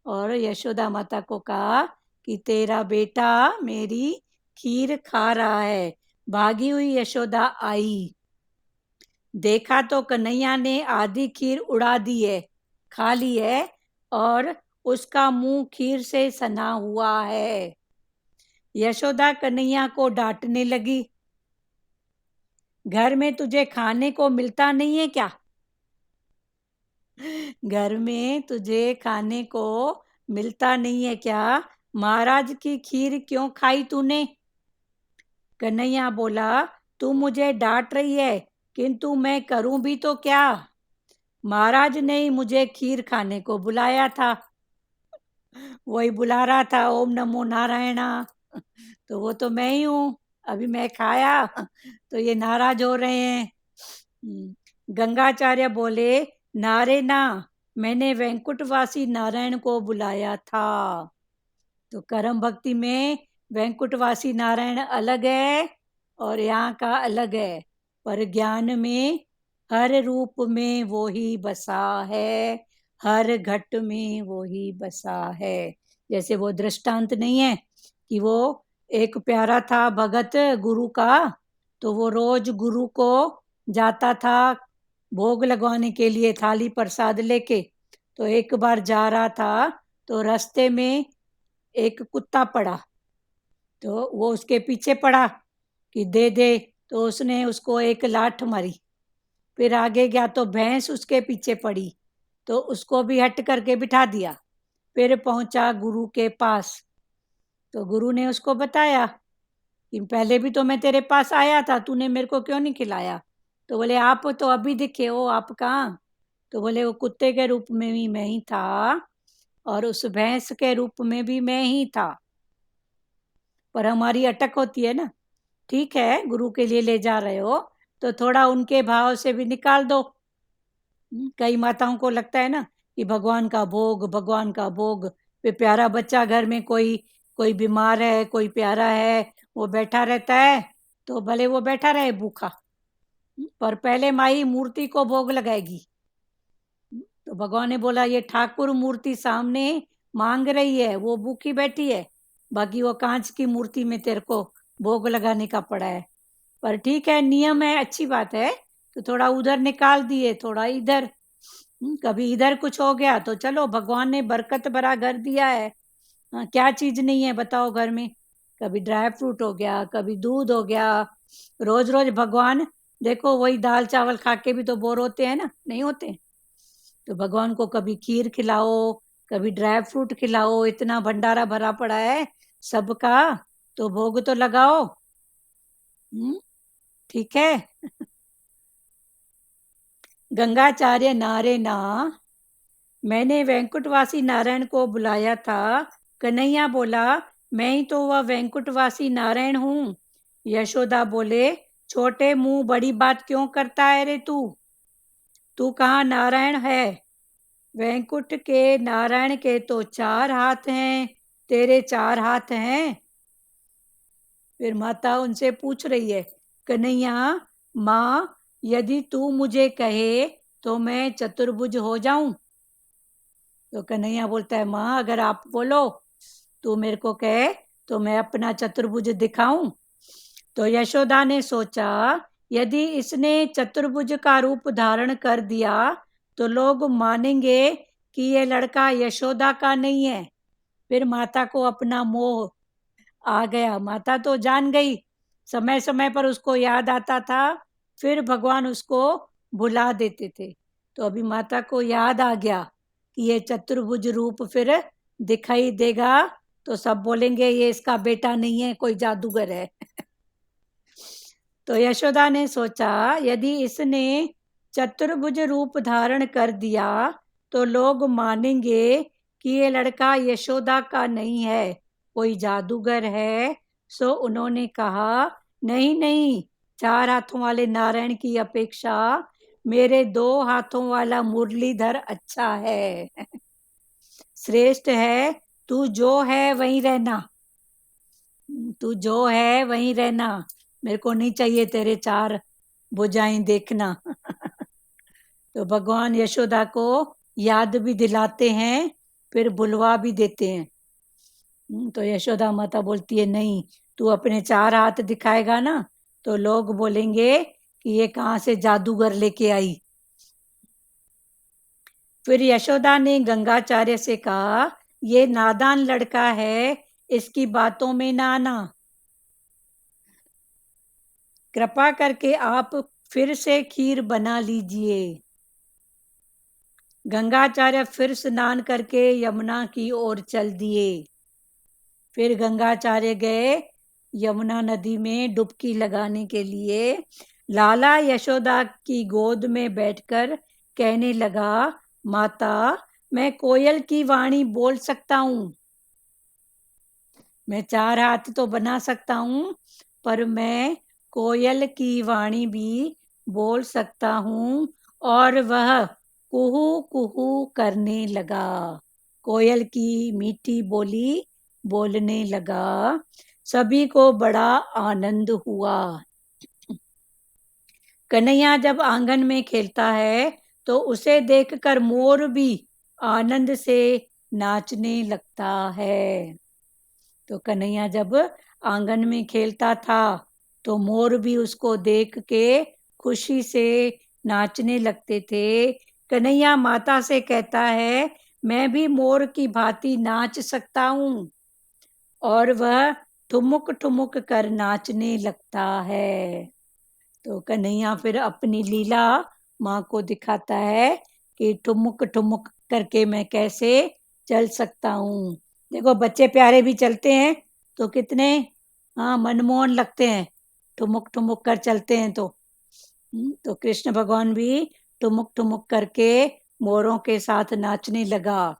और यशोदा माता को कहा कि तेरा बेटा मेरी खीर खा रहा है। भागी हुई यशोदा आई, देखा तो कन्हैया ने आधी खीर उड़ा दी है, खा ली है, और उसका मुंह खीर से सना हुआ है। यशोदा कन्हैया को डांटने लगी, घर में तुझे खाने को मिलता नहीं है क्या? घर में तुझे खाने को मिलता नहीं है क्या? महाराज की खीर क्यों खाई तूने? कन्हैया बोला, तू मुझे डांट रही है, किंतु मैं करूं भी तो क्या? महाराज ने ही मुझे खीर खाने को बुलाया था, वही बुला रहा था, ओम नमो नारायणा, तो वो तो मैं ही हूँ, अभी मैं खाया तो ये नाराज हो रहे हैं। गंगाचार्य बोले, नारे ना, मैंने वैंकुटवासी नारायण को बुलाया था। तो कर्म भक्ति में वैंकुटवासी नारायण अलग है और यहाँ का अलग है, पर ज्ञान में हर रूप में वो ही बसा है, हर घट में वो ही बसा है। जैसे वो दृष्टांत नहीं है कि वो एक प्यारा था भगत गुरु का, तो वो रोज गुरु को जाता था भोग लगवाने के लिए थाली प्रसाद लेके। तो एक बार जा रहा था, तो रास्ते में एक कुत्ता पड़ा, तो वो उसके पीछे पड़ा कि दे दे, तो उसने उसको एक लाठ मारी। फिर आगे गया तो भैंस उसके पीछे पड़ी, तो उसको भी हट करके बिठा दिया। फिर पहुंचा गुरु के पास, तो गुरु ने उसको बताया कि पहले भी तो मैं तेरे पास आया था, तूने मेरे को क्यों नहीं खिलाया? तो बोले, आप तो अभी दिखे हो, आप कहाँ? तो बोले, वो कुत्ते के रूप में भी मैं ही था और उस भैंस के रूप में भी मैं ही था, पर हमारी अटक होती है ना। ठीक है, गुरु के लिए ले जा रहे हो तो थोड़ा उनके भाव से भी निकाल दो। कई माताओं को लगता है ना कि भगवान का भोग, भगवान का भोग। फिर प्यारा बच्चा घर में कोई कोई बीमार है, कोई प्यारा है, वो बैठा रहता है, तो भले वो बैठा रहे भूखा, पर पहले माई मूर्ति को भोग लगाएगी। तो भगवान ने बोला, ये ठाकुर मूर्ति सामने मांग रही है, वो भूखी बैठी है, बाकी वो कांच की मूर्ति में तेरे को भोग लगाने का पड़ा है। पर ठीक है, नियम है, अच्छी बात है, तो थोड़ा उधर निकाल दिए, थोड़ा इधर। कभी इधर कुछ हो गया तो चलो, भगवान ने बरकत भरा घर दिया है। हाँ, क्या चीज नहीं है बताओ घर में? कभी ड्राई फ्रूट हो गया, कभी दूध हो गया। रोज रोज भगवान, देखो वही दाल चावल खा के भी तो बोर होते हैं ना, नहीं होते? तो भगवान को कभी खीर खिलाओ, कभी ड्राई फ्रूट खिलाओ, इतना भंडारा भरा पड़ा है सबका, तो भोग तो लगाओ। ठीक है। गंगाचार्य, नारे ना, मैंने वैंकुटवासी नारायण को बुलाया था। कन्हैया बोला, मैं ही तो वह वैंकुटवासी नारायण हूँ। यशोदा बोले, छोटे मुंह बड़ी बात क्यों करता है रे तू? तू कहाँ नारायण है? वैंकुट के नारायण के तो 4 हाथ हैं, तेरे 4 हाथ हैं? फिर माता उनसे पूछ रही है, कन्हैया, माँ, यदि तू मुझे कहे तो मैं चतुर्भुज हो जाऊं? तो कन्हैया बोलता है, माँ अगर आप बोलो, तू मेरे को कहे तो मैं अपना चतुर्भुज दिखाऊं। तो यशोदा ने सोचा, यदि इसने चतुर्भुज का रूप धारण कर दिया तो लोग मानेंगे कि ये लड़का यशोदा का नहीं है। फिर माता को अपना मोह आ गया, माता तो जान गई, समय समय पर उसको याद आता था, फिर भगवान उसको भुला देते थे। तो अभी माता को याद आ गया कि ये चतुर्भुज रूप फिर दिखाई देगा, तो सब बोलेंगे ये इसका बेटा नहीं है, कोई जादूगर है। तो यशोदा ने सोचा, यदि इसने चतुर्भुज रूप धारण कर दिया तो लोग मानेंगे कि ये लड़का यशोदा का नहीं है, कोई जादूगर है। सो उन्होंने कहा, नहीं नहीं, 4 हाथों वाले नारायण की अपेक्षा मेरे 2 हाथों वाला मुरलीधर अच्छा है। श्रेष्ठ है, तू जो है वहीं रहना, तू जो है वहीं रहना, मेरे को नहीं चाहिए तेरे 4 भुजाएं देखना। तो भगवान यशोदा को याद भी दिलाते हैं, फिर बुलवा भी देते हैं। तो यशोदा माता बोलती है, नहीं, तू अपने 4 हाथ दिखाएगा ना तो लोग बोलेंगे कि ये कहाँ से जादूगर लेके आई। फिर यशोदा ने गंगाचार्य से कहा, ये नादान लड़का है, इसकी बातों में ना आना, कृपा करके आप फिर से खीर बना लीजिए। गंगाचार्य फिर स्नान करके यमुना की ओर चल दिए। फिर गंगाचार्य गए यमुना नदी में डुबकी लगाने के लिए। लाला यशोदा की गोद में बैठकर कहने लगा, माता, मैं कोयल की वाणी बोल सकता हूँ, मैं 4 हाथ तो बना सकता हूँ, पर मैं कोयल की वाणी भी बोल सकता हूँ। और वह कुहू कुहू करने लगा, कोयल की मीठी बोली बोलने लगा। सभी को बड़ा आनंद हुआ। कन्हैया जब आंगन में खेलता है तो उसे देखकर मोर भी आनंद से नाचने लगता है। तो कन्हैया जब आंगन में खेलता था तो मोर भी उसको देख के खुशी से नाचने लगते थे। कन्हैया माता से कहता है, मैं भी मोर की भांति नाच सकता हूँ, और वह ठुमुक ठुमुक कर नाचने लगता है। तो कन्हैया फिर अपनी लीला माँ को दिखाता है कि ठुमुक ठुमुक करके मैं कैसे चल सकता हूँ। देखो बच्चे प्यारे भी चलते हैं तो कितने मनमोहन लगते हैं, ठुमुक ठुमुक कर चलते हैं तो कृष्ण भगवान भी ठुमुक ठुमुक करके मोरों के साथ नाचने लगा।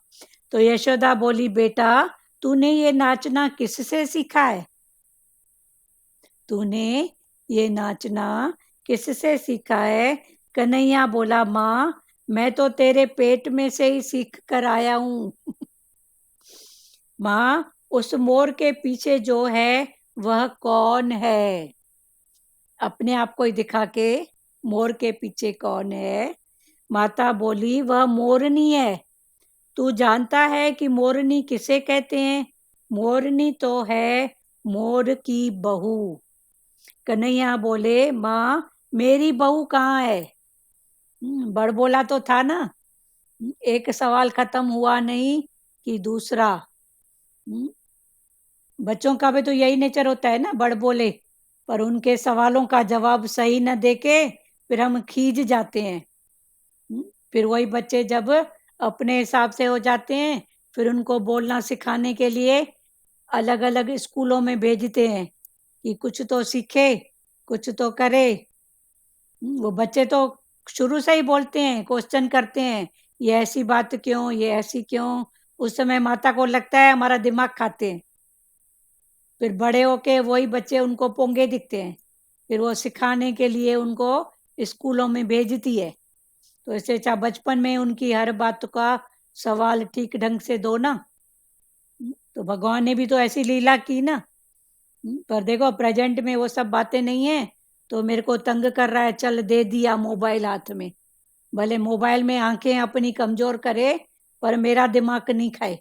तो यशोदा बोली, बेटा, तूने ये नाचना किससे सीखा है? तूने ये नाचना किससे सीखा है? कन्हैया बोला, माँ, मैं तो तेरे पेट में से ही सीख कर आया हूँ। माँ, उस मोर के पीछे जो है वह कौन है? अपने आप को ही दिखा के, मोर के पीछे कौन है? माता बोली, वह मोरनी है। तू जानता है कि मोरनी किसे कहते हैं? मोरनी तो है मोर की बहू। कन्हैया बोले, माँ, मेरी बहू कहाँ है? बड़बोला तो था ना, एक सवाल खत्म हुआ नहीं कि दूसरा। बच्चों का भी तो यही नेचर होता है ना, बड़बोले, पर उनके सवालों का जवाब सही न देके फिर हम खींच जाते हैं। फिर वही बच्चे जब अपने हिसाब से हो जाते हैं, फिर उनको बोलना सिखाने के लिए अलग अलग स्कूलों में भेजते हैं कि कुछ तो सीखे, कुछ तो करे। वो बच्चे तो शुरू से ही बोलते हैं, क्वेश्चन करते हैं, ये ऐसी बात क्यों, ये ऐसी क्यों। उस समय माता को लगता है हमारा दिमाग खाते हैं, फिर बड़े होके वही बच्चे उनको पोंगे दिखते हैं, फिर वो सिखाने के लिए उनको स्कूलों में भेजती है। तो इससे अच्छा बचपन में उनकी हर बात का सवाल ठीक ढंग से दो ना। तो भगवान ने भी तो ऐसी लीला की ना। पर देखो प्रेजेंट में वो सब बातें नहीं है, तो मेरे को तंग कर रहा है, चल दे दिया मोबाइल हाथ में। भले मोबाइल में आंखें अपनी कमजोर करे, पर मेरा दिमाग नहीं खाए।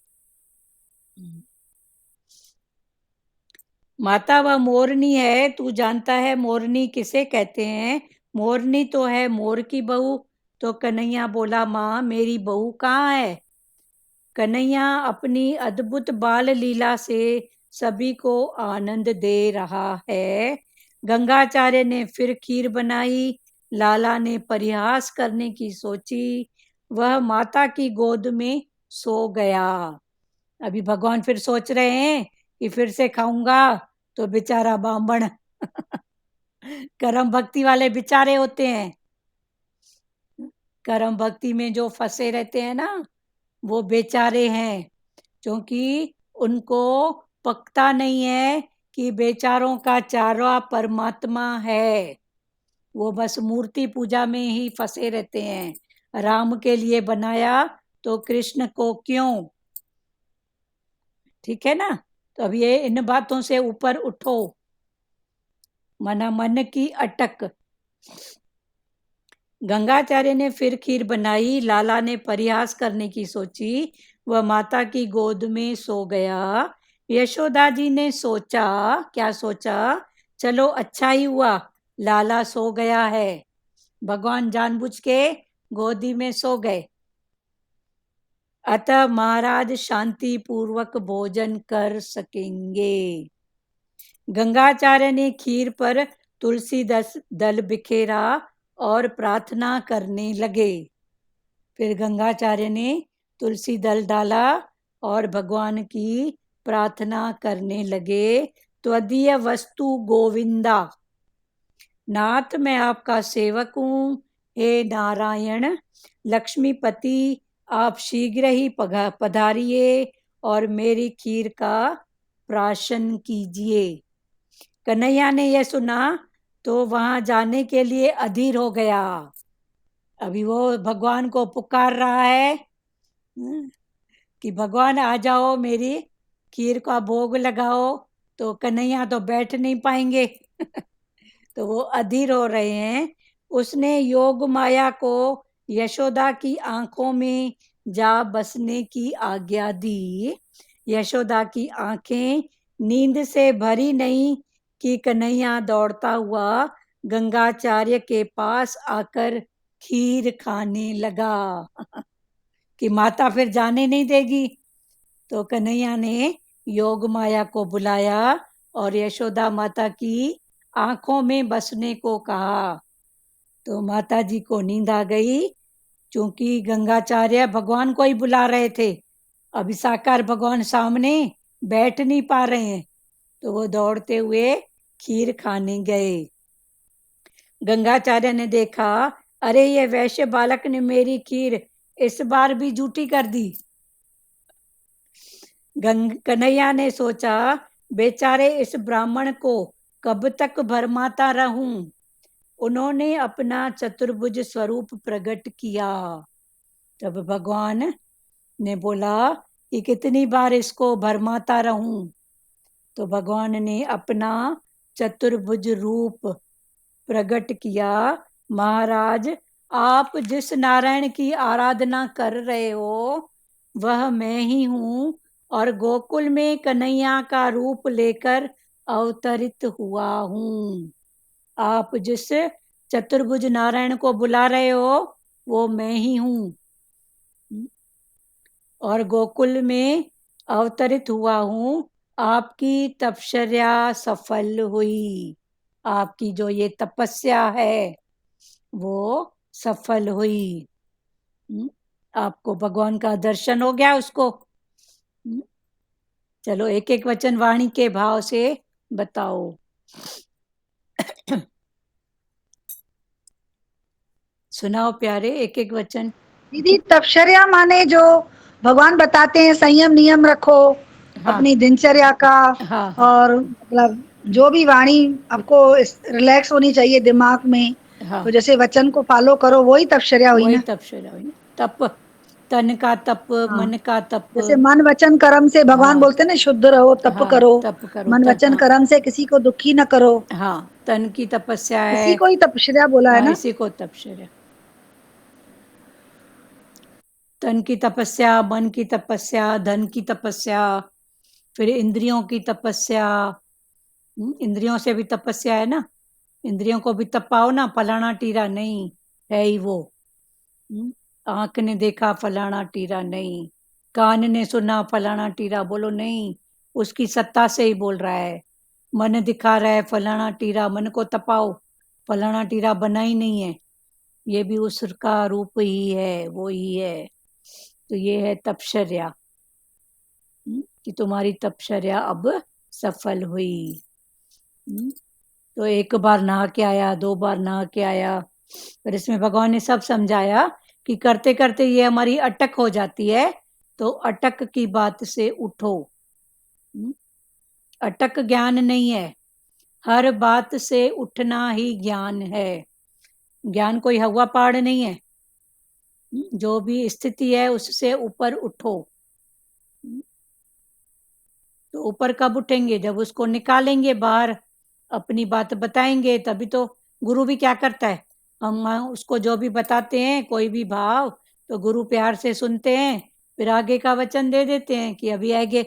माता वह मोरनी है, तू जानता है मोरनी किसे कहते हैं? मोरनी तो है मोर की बहू। तो कन्हैया बोला, माँ, मेरी बहू कहाँ है? कन्हैया अपनी अद्भुत बाल लीला से सभी को आनंद दे रहा है। गंगाचार्य ने फिर खीर बनाई। लाला ने परिहास करने की सोची, वह माता की गोद में सो गया। अभी भगवान फिर सोच रहे हैं कि फिर से खाऊंगा तो बेचारा बामण कर्म भक्ति वाले बेचारे होते हैं, कर्म भक्ति में जो फंसे रहते हैं ना, वो बेचारे हैं, क्योंकि उनको पकता नहीं है कि बेचारों का चारा परमात्मा है। वो बस मूर्ति पूजा में ही फंसे रहते हैं। राम के लिए बनाया तो कृष्ण को क्यों? ठीक है ना? तो अब ये इन बातों से ऊपर उठो, मना मन की अटक। गंगाचार्य ने फिर खीर बनाई। लाला ने परिहास करने की सोची, वह माता की गोद में सो गया। यशोदा जी ने सोचा, क्या सोचा? चलो अच्छा ही हुआ लाला सो गया है, भगवान जानबूझ के गोदी में सो गए। अतः महाराज शांति पूर्वक भोजन कर सकेंगे। गंगाचार्य ने खीर पर तुलसी दल बिखेरा और प्रार्थना करने लगे। फिर गंगाचार्य ने तुलसी दल डाला और भगवान की प्रार्थना करने लगे। त्वदीय वस्तु गोविंदा, नाथ मैं आपका सेवक हूँ। हे नारायण लक्ष्मीपति, आप शीघ्र ही पधारिए और मेरी खीर का प्राशन कीजिए। कन्हैया ने यह सुना तो वहां जाने के लिए अधीर हो गया। अभी वो भगवान को पुकार रहा है कि भगवान आ जाओ, मेरी खीर का भोग लगाओ। तो कन्हैया तो बैठ नहीं पाएंगे तो वो अधीर हो रहे हैं। उसने योग माया को यशोदा की आंखों में जा बसने की आज्ञा दी। यशोदा की आंखें नींद से भरी नहीं कि कन्हैया दौड़ता हुआ गंगाचार्य के पास आकर खीर खाने लगा कि माता फिर जाने नहीं देगी। तो कन्हैया ने योग माया को बुलाया और यशोदा माता की आंखों में बसने को कहा। तो माता जी को नींद आ गई, क्योंकि गंगाचार्य भगवान को ही बुला रहे थे। अभी साकार भगवान सामने बैठ नहीं पा रहे हैं, तो वो दौड़ते हुए खीर खाने गए। गंगाचार्य ने देखा, अरे ये वैश्य बालक ने मेरी खीर इस बार भी झूठी कर दी। कन्हैया ने सोचा, बेचारे इस ब्राह्मण को कब तक भरमाता रहूं। उन्होंने अपना चतुर्भुज स्वरूप प्रकट किया। तब भगवान ने बोला कि कितनी बार इसको भरमाता रहूं। तो भगवान ने अपना चतुर्भुज रूप प्रकट किया। महाराज, आप जिस नारायण की आराधना कर रहे हो वह मैं ही हूँ और गोकुल में कन्हैया का रूप लेकर अवतरित हुआ हूँ। आप जिस चतुर्भुज नारायण को बुला रहे हो वो मैं ही हूँ और गोकुल में अवतरित हुआ हूँ। आपकी तपश्चर्या सफल हुई। आपकी जो ये तपस्या है वो सफल हुई। आपको भगवान का दर्शन हो गया उसको। चलो एक एक वचन वाणी के भाव से बताओ। सुनाओ प्यारे, एक एक वचन। दीदी, तपश्चर्या माने जो भगवान बताते हैं संयम नियम रखो हाँ अपनी दिनचर्या का, हाँ हाँ और मतलब जो भी वाणी आपको रिलैक्स होनी चाहिए दिमाग में, हाँ, तो जैसे वचन को फॉलो करो, वही तपश्चर्या हुई वही ना। तपश्चर्या हुई ना। तप, तन का तप, हाँ, मन का तप। जैसे मन वचन कर्म से भगवान हाँ बोलते हैं ना, शुद्ध रहो, तप हाँ, करो। तप करो मन तन, वचन हाँ कर्म से किसी को दुखी न करो। हाँ, तन की तपस्या इसी है। को ही तपश्चर्या बोला है हाँ, ना। इसी को तपश्चर्या। तन की तपस्या, मन की तपस्या, धन की तपस्या, फिर इंद्रियों की तपस्या। इंद्रियों से भी तपस्या है ना। इंद्रियों को भी तपाओ ना, फलाना टीरा नहीं है ही वो। आंख ने देखा फलाना टीरा नहीं, कान ने सुना फलाना टीरा, बोलो नहीं, उसकी सत्ता से ही बोल रहा है। मन दिखा रहा है फलाना टीरा, मन को तपाओ, फलाना टीरा बना ही नहीं है, ये भी उसका रूप ही है, वो ही है। तो ये है तपश्चर्या, कि तुम्हारी तपश्चर्या अब सफल हुई। तो एक बार नहा के आया, 2 बार नहा के आया, फिर इसमें भगवान ने सब समझाया कि करते करते ये हमारी अटक हो जाती है, तो अटक की बात से उठो। अटक ज्ञान नहीं है, हर बात से उठना ही ज्ञान है। ज्ञान कोई हवा पहाड़ नहीं है। जो भी स्थिति है उससे ऊपर उठो। तो ऊपर कब उठेंगे? जब उसको निकालेंगे बाहर, अपनी बात बताएंगे, तभी तो। गुरु भी क्या करता है, हम उसको जो भी बताते हैं, कोई भी भाव, तो गुरु प्यार से सुनते हैं, फिर आगे का वचन दे देते हैं कि अभी आगे,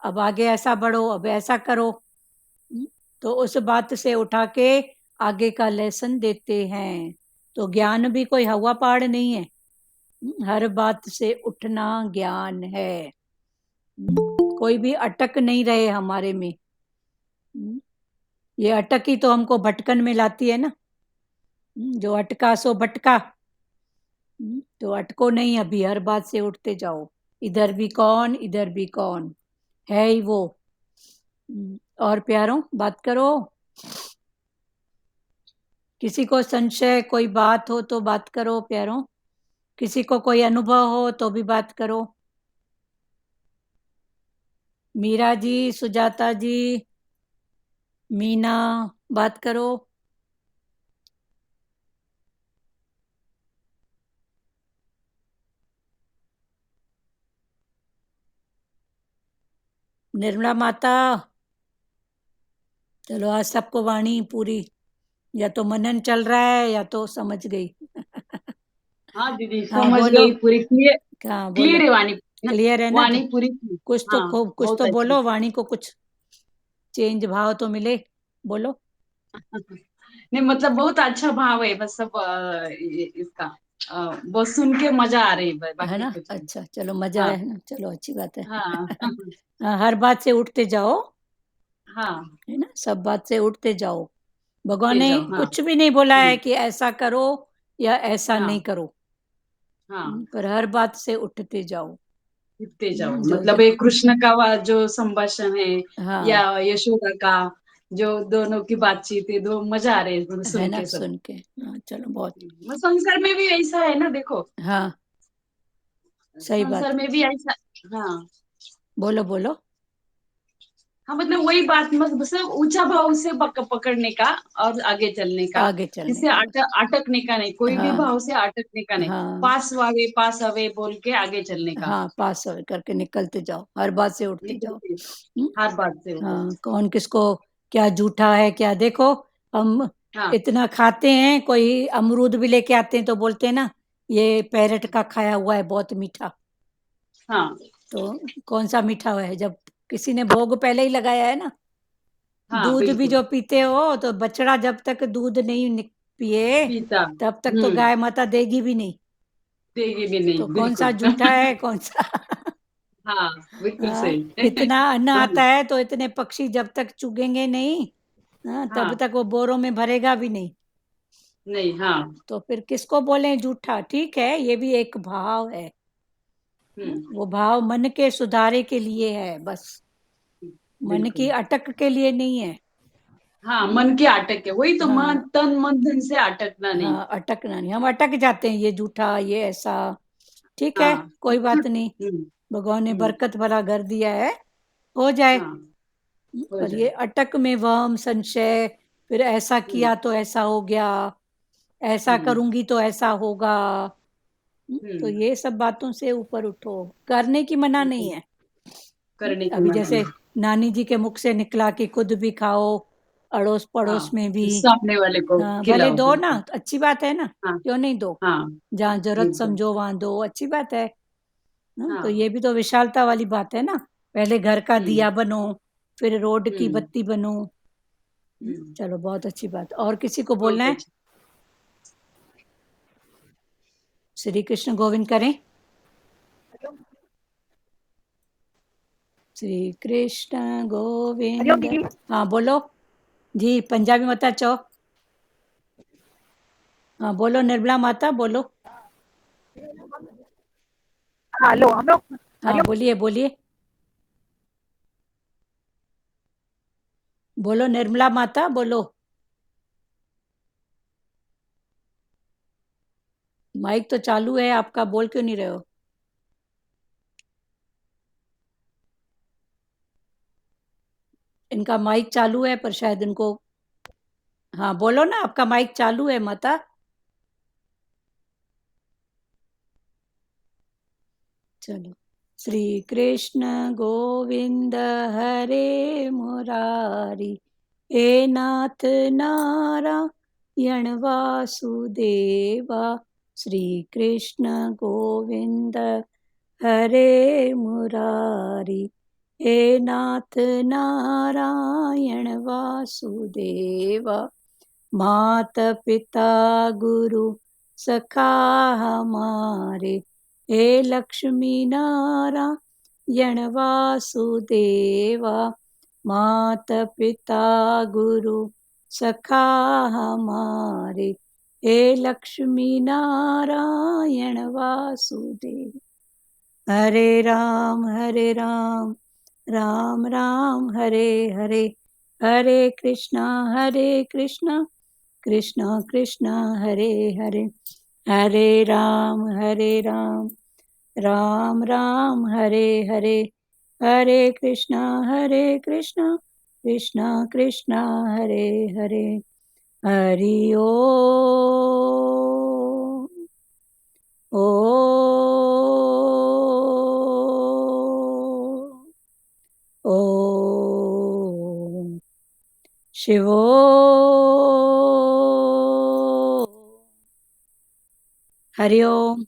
अब आगे ऐसा बढ़ो, अब ऐसा करो। तो उस बात से उठा के आगे का लेसन देते हैं। तो ज्ञान भी कोई हवा पहाड़ नहीं है। हर बात से उठना ज्ञान है। कोई भी अटक नहीं रहे हमारे में। ये अटक ही तो हमको भटकन में लाती है ना। जो अटका सो भटका। तो अटको नहीं, अभी हर बात से उठते जाओ। इधर भी कौन, इधर भी कौन है ही वो। और प्यारों, बात करो। किसी को संशय, कोई बात हो तो बात करो प्यारों। किसी को कोई अनुभव हो तो भी बात करो। मीरा जी, सुजाता जी, मीना, बात करो। निर्मला माता, चलो आज सबको वाणी पूरी, या तो मनन चल रहा है या तो समझ गई। हाँ दीदी, हाँ समझ बोलो। गई पूरी। क्लियर, हाँ बोलो। क्लियर है वाणी। क्लियर है ना? वाणी पूरी थी। कुछ तो हाँ, खूब, कुछ बहुत तो अच्छी। बोलो, वाणी को कुछ चेंज भाव तो मिले। बोलो। नहीं मतलब बहुत अच्छा भाव है, बस सब इसका बहुत सुन के मजा आ रही है, है बाकी ना? कुछ नहीं। अच्छा, चलो मजा हाँ है ना, चलो अच्छी बात है। हाँ हाँ, हर बात से उठते जाओ, हाँ, है ना? सब बात से उठते जाओ। भगवान ले ने जाओ। हाँ कुछ भी नहीं बोला है कि ऐसा करो या ऐसा नहीं हाँ करो। हाँ, पर हर बात से उठते जाओ। लिखते जाओ। जो मतलब एक कृष्ण का जो संभाषण है, हाँ, या यशोदा का, जो दोनों की बातचीत है, दो मजा आ रहे है है सुन ना, के सब। सुन के। हाँ, चलो बहुत। संसार में भी ऐसा है ना, देखो। हाँ, सही संसार बात। में भी ऐसा। हाँ बोलो बोलो। हाँ, मतलब वही बात, मतलब ऊंचा भाव से पकड़ने का और आगे चलने का। आगे चलने जिससे का बस। अटकने का नहीं, कोई भी हाँ भाव से अटकने का नहीं। हाँ पास आवे बोल के आगे चलने का। हाँ, पास करके निकलते जाओ, हर बात से उठते जाओ। निकलते हम्म? हर बात से उठो। हाँ, कौन किसको क्या झूठा है क्या, देखो। हम हाँ इतना खाते हैं, कोई अमरूद भी लेके आते हैं तो बोलते हैं ना, ये पैरट का खाया हुआ है, बहुत मीठा। हाँ तो कौन सा मीठा हुआ है, जब किसी ने भोग पहले ही लगाया है ना। हाँ, दूध भी बिल्कुल। जो पीते हो, तो बछड़ा जब तक दूध नहीं पिए, पीता। तब तक तो गाय माता देगी भी नहीं। देगी भी नहीं, तो कौन सा बिल्कुल झूठा है, कौन सा। हाँ, बिल्कुल हाँ, सही। इतना अन्न आता हाँ है तो इतने पक्षी जब तक चुगेंगे नहीं, हाँ, तब हाँ, तक वो बोरों में भरेगा भी नहीं। नहीं, हाँ। तो फिर किसको बोले झूठा? ठीक है, ये भी एक भाव है। हम्म। वो भाव मन के सुधारे के लिए है बस। मन की बिल्कुल। अटक के लिए नहीं है। हाँ, मन के अटक है, वही तो, मन हाँ तन मन धन से अटकना नहीं। हाँ, अटकना नहीं, हम अटक जाते हैं, ये झूठा, ये ऐसा। ठीक है, हाँ। कोई बात नहीं। हम्म। भगवान ने हम्म। बरकत भरा घर दिया है, हो जाए। हाँ, हो पर ये जाए। अटक में वहम संशय, फिर ऐसा हम्म। किया तो ऐसा हो गया, ऐसा हम्म। करूंगी तो ऐसा होगा। तो हम्म। ये सब बातों से ऊपर उठो। करने की मना नहीं है। करने की अभी मना जैसे नहीं। नानी जी के मुख से निकला कि खुद भी खाओ, अड़ोस पड़ोस हाँ, में भी। सामने वाले को हाँ, भले खिलाओ, दो ना, बिल्कुल। तो अच्छी बात है ना। हाँ क्यों नहीं दो? हाँ, जहाँ जरूरत बिल्कुल। समझो वहां दो, अच्छी बात है। तो हाँ। ये भी तो विशालता वाली बात है ना। पहले घर का हम्म। दिया बनो, फिर रोड की हम्म। बत्ती बनो। हम्म। चलो बहुत अच्छी बात। और किसी को बोलना बहुत है? अच्छा। श्री कृष्ण गोविंद करें। श्री कृष्ण हरिओम गोविंद। दीदी। हाँ बोलो जी, पंजाबी माता चो। हाँ बोलो, निर्मला माता बोलो। हेलो, हम लोग। हाँ हरिओम। बोलिए बोलिए। बोलो निर्मला माता बोलो। माइक तो चालू है आपका, बोल क्यों नहीं रहे हो? इनका माइक चालू है पर शायद इनको। हाँ बोलो ना, आपका माइक चालू है माता। चलो। श्री कृष्ण गोविंद हरे मुरारी, हे नाथ नारायण वासुदेवा। श्री कृष्ण गोविंद हरे मुरारी, हे नाथ नारायण वासुदेवा। मात पिता गुरु सखा हमारे, हे लक्ष्मी नारायण वासुदेवा। मात पिता गुरु सखा हमारे, हे लक्ष्मी नारायण वासुदेव। हरे राम राम राम हरे हरे, हरे कृष्णा कृष्णा कृष्णा हरे हरे। हरे राम राम राम हरे हरे, हरे कृष्णा कृष्णा कृष्णा हरे हरे। हरि ओम। ओम शिवो। हरिओम।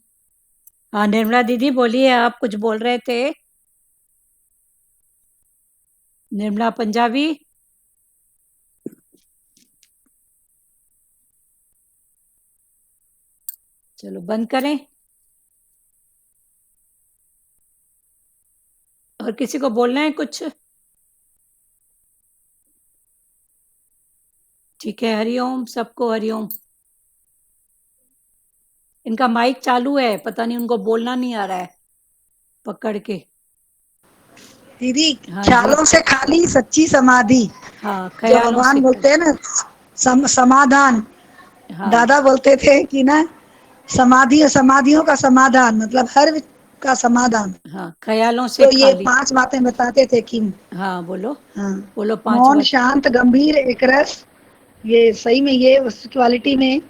हाँ निर्मला दीदी बोलिए, आप कुछ बोल रहे थे। निर्मला पंजाबी। चलो बंद करें। और किसी को बोलना है कुछ? ठीक है, हरिओम सबको, हरिओम। इनका माइक चालू है, पता नहीं उनको बोलना नहीं आ रहा है पकड़ के। दीदी हाँ जी। ख्यालों से खाली सच्ची समाधि, हाँ जो ख्यालों भगवान से बोलते हैं ना, समाधान। हाँ दादा बोलते थे कि ना, समाधियों का समाधान मतलब हर का समाधान। हाँ ख्यालों से तो ये खाली। 5 बातें बताते थे कि हाँ बोलो। हाँ, बोलो 5 मौन, बात। शांत, गंभीर, एक रस। ये सही में ये उस क्वालिटी में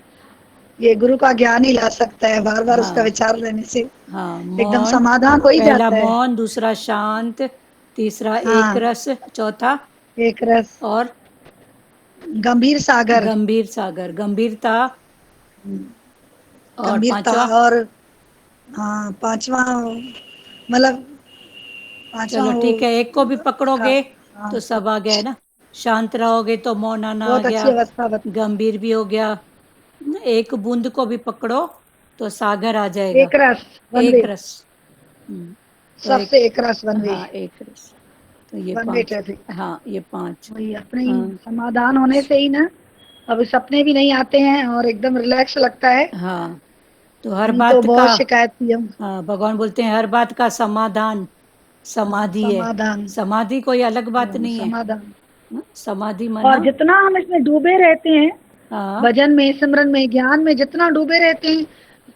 ये गुरु का ज्ञान ही ला सकता है, बार बार उसका हाँ विचार लेने से हाँ एकदम मौन, समाधान हो ही पहला जाता है। मौन, दूसरा शांत, तीसरा एक हाँ, रस, चौथा एक रस, और गंभीर सागर, गंभीर सागर, गंभीरता। और गंभीरता। पांचवा। और हाँ, पांचवा मतलब पांचवा चलो वो ठीक है, एक को भी उसका। पकड़ोगे हाँ, तो सब आ गया है ना। शांत रहोगे तो मौन आना आ बहुत गया, अच्छी अवस्था बता। गंभीर भी हो गया। एक बूंद को भी पकड़ो तो सागर आ जाएगा। एक रस वन एक वे, रस। तो एक। सबसे एक रस वन वे, हाँ एक रस। तो ये वन वे 5। ट्रैफिक। हाँ ये 5। वही अपने ही हाँ समाधान होने से ही ना, अब सपने भी नहीं आते हैं और एकदम रिलैक्स लगता है। हाँ। तो हर नहीं तो बात का। बहुत शिकायत थी हम। हाँ भगवान बोलते हैं हर बात का समाधान समाधि है। समाधान, समाधि कोई अलग बात नहीं है। समाधान। समाधि और मना। जितना हम इसमें डूबे रहते हैं, हाँ भजन में, सिमरन में, ज्ञान में जितना डूबे रहते हैं,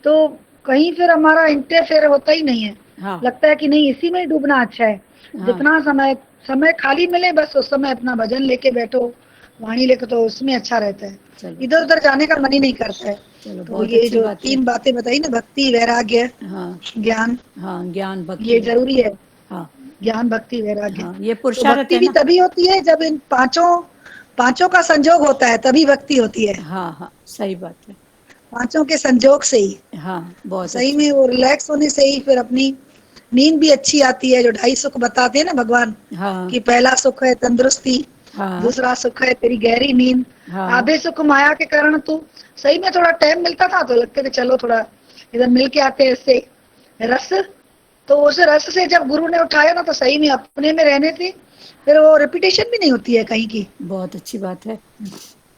तो कहीं फिर हमारा इंटरफेयर होता ही नहीं है। हाँ लगता है कि नहीं, इसी में ही डूबना अच्छा है। हाँ। जितना समय समय खाली मिले, बस उस समय अपना भजन लेके बैठो, वाणी लेके, तो उसमें अच्छा रहता है। चलो इधर उधर जाने का मन ही नहीं करता है। चलो तो बहुत ये अच्छी जो बात है। 3 बातें बताई ना, भक्ति, वैराग्य, हाँ ज्ञान, हाँ ज्ञान ये भक्ति। जरूरी है। हाँ ज्ञान, भक्ति, वैराग्य। हाँ ये तो पुरुषार्थ भक्ति है भी ना। तभी होती है जब इन पांचों का संजोग होता है, तभी भक्ति होती है। हाँ हाँ सही बात है। पांचों के संजोग से ही। हाँ बहुत सही अच्छा। में वो रिलैक्स होने से ही फिर अपनी नींद भी अच्छी आती है। जो 2.5 सुख बताते हैं ना भगवान, हाँ कि पहला सुख है तंदुरुस्ती, हाँ दूसरा सुख है तेरी गहरी नींद, हाँ आधे सुख माया के कारण। तो सही में थोड़ा टाइम मिलता था तो लगते थे चलो थोड़ा इधर मिल के आते हैं इससे रस। तो उस रस से जब गुरु ने उठाया ना, तो सही में अपने में रहने थे, फिर वो रिपीटेशन भी नहीं होती है कहीं की। बहुत अच्छी बात है।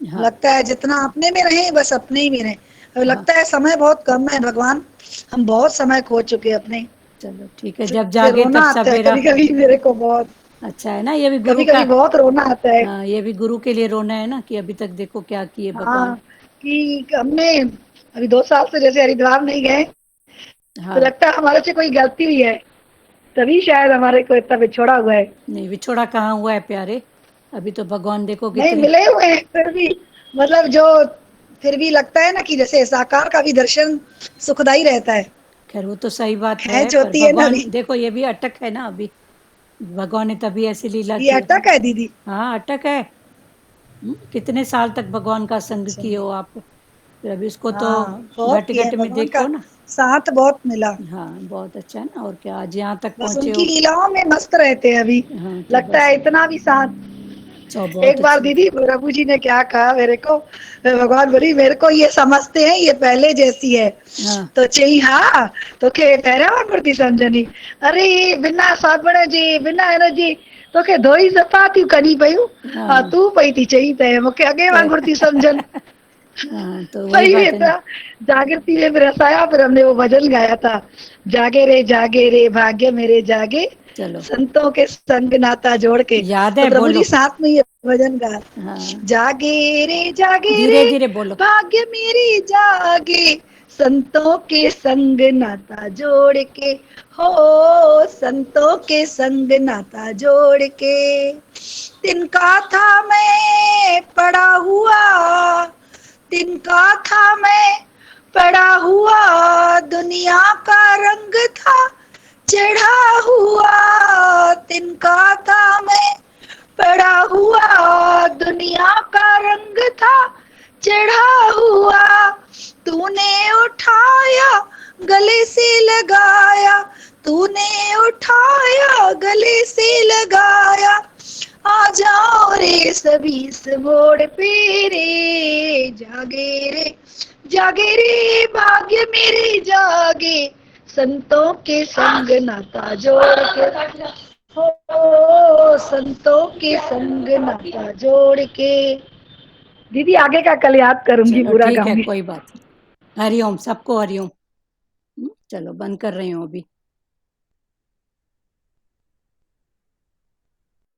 हाँ लगता है जितना अपने में रहे बस अपने ही में रहे। अब हाँ लगता है समय बहुत कम है भगवान, हम बहुत समय खो चुके हैं अपने। चलो ठीक है, जब फिर जागे रोना तब आता है सवेरा। कभी कभी मेरे को बहुत, अच्छा है ना, ये भी गुरु कभी का। कभी बहुत रोना आता है। हाँ ये भी गुरु के लिए रोना है ना, कि अभी तक देखो क्या किए भगवान। हाँ, कि हमने अभी 2 साल से जैसे हरिद्वार नहीं गए, तो हाँ लगता है हमारे से कोई गलती हुई है, तभी शायद हमारे को इतना बिछोड़ा हुआ है। नहीं विछोड़ा कहाँ हुआ है प्यारे। अभी तो भगवान देखो नहीं कितने। मिले हुए हैं फिर भी, मतलब जो फिर भी लगता है ना कि जैसे साकार का भी दर्शन सुखदाई रहता है। खैर वो तो सही बात है, खेच पर होती है ना भगवान अभी। देखो ये भी अटक है ना अभी, भगवान ने तभी ऐसी लीला ये की। अटक है दीदी। हाँ अटक है। कितने साल तक भगवान का संग अच्छा। किए हो आप, फिर अभी उसको तो हाँ बहुत घट किए घट हैं, में भगवान का देखो ना। साथ बहुत मिला। हाँ बहुत अच्छा है ना, और क्या आज यहाँ तक बस पहुंचे उनकी हो। लीलाओं में मस्त रहते हैं अभी। हाँ तो लगता बस, है इतना भी साथ। तो बहुत एक बार अच्छी। दीदी प्रभु जी ने क्या कहा मेरे को, भगवान बोली मेरे को ये समझते हैं ये पहले जैसी है। हाँ तो चई हाँ तोखे पहिरियों वांगुर थी सम्झनी, अरे बिना साबण जे बिना हिन जे तोखे धोई सफ़ा थियूं कढी पयूं, हा हाँ तूं पई थी चई त मूंखे अॻे वांगुर थी सम्झनि। हाँ तो वही सही बात में है ना। था। जागृति में फिर हंसाया, फिर हमने वो भजन गाया था, जागे रे भाग्य मेरे जागे, चलो संतों के संग नाता जोड़ के। याद तो है, प्रभु बोलो। जी साथ में ये भजन गा, हाँ जागे धीरे रे धीरे बोलो। भाग्य मेरे जागे, संतों के संग नाता जोड़ के, हो संतों के संग नाता जोड़ के। तिनका था मैं पड़ा हुआ, तिनका था मैं पड़ा हुआ, दुनिया का रंग था चढ़ा हुआ, तिनका था मैं पड़ा हुआ, दुनिया का रंग था चढ़ा हुआ, तूने उठाया गले से लगाया, तूने उठाया गले से लगाया, आ जाओ रे सभी इस मोड़ पे रे, जागे रे भाग्य मेरे जागे, संतों के संग नाता जोड़ के, हो संतों के संग नाता जोड़ के। दीदी आगे का कल याद करूंगी, चलो पूरा ठीक है, गाऊंगी। कोई बात नहीं। हरिओम, सबको हरिओम। चलो बंद कर रही हूँ अभी।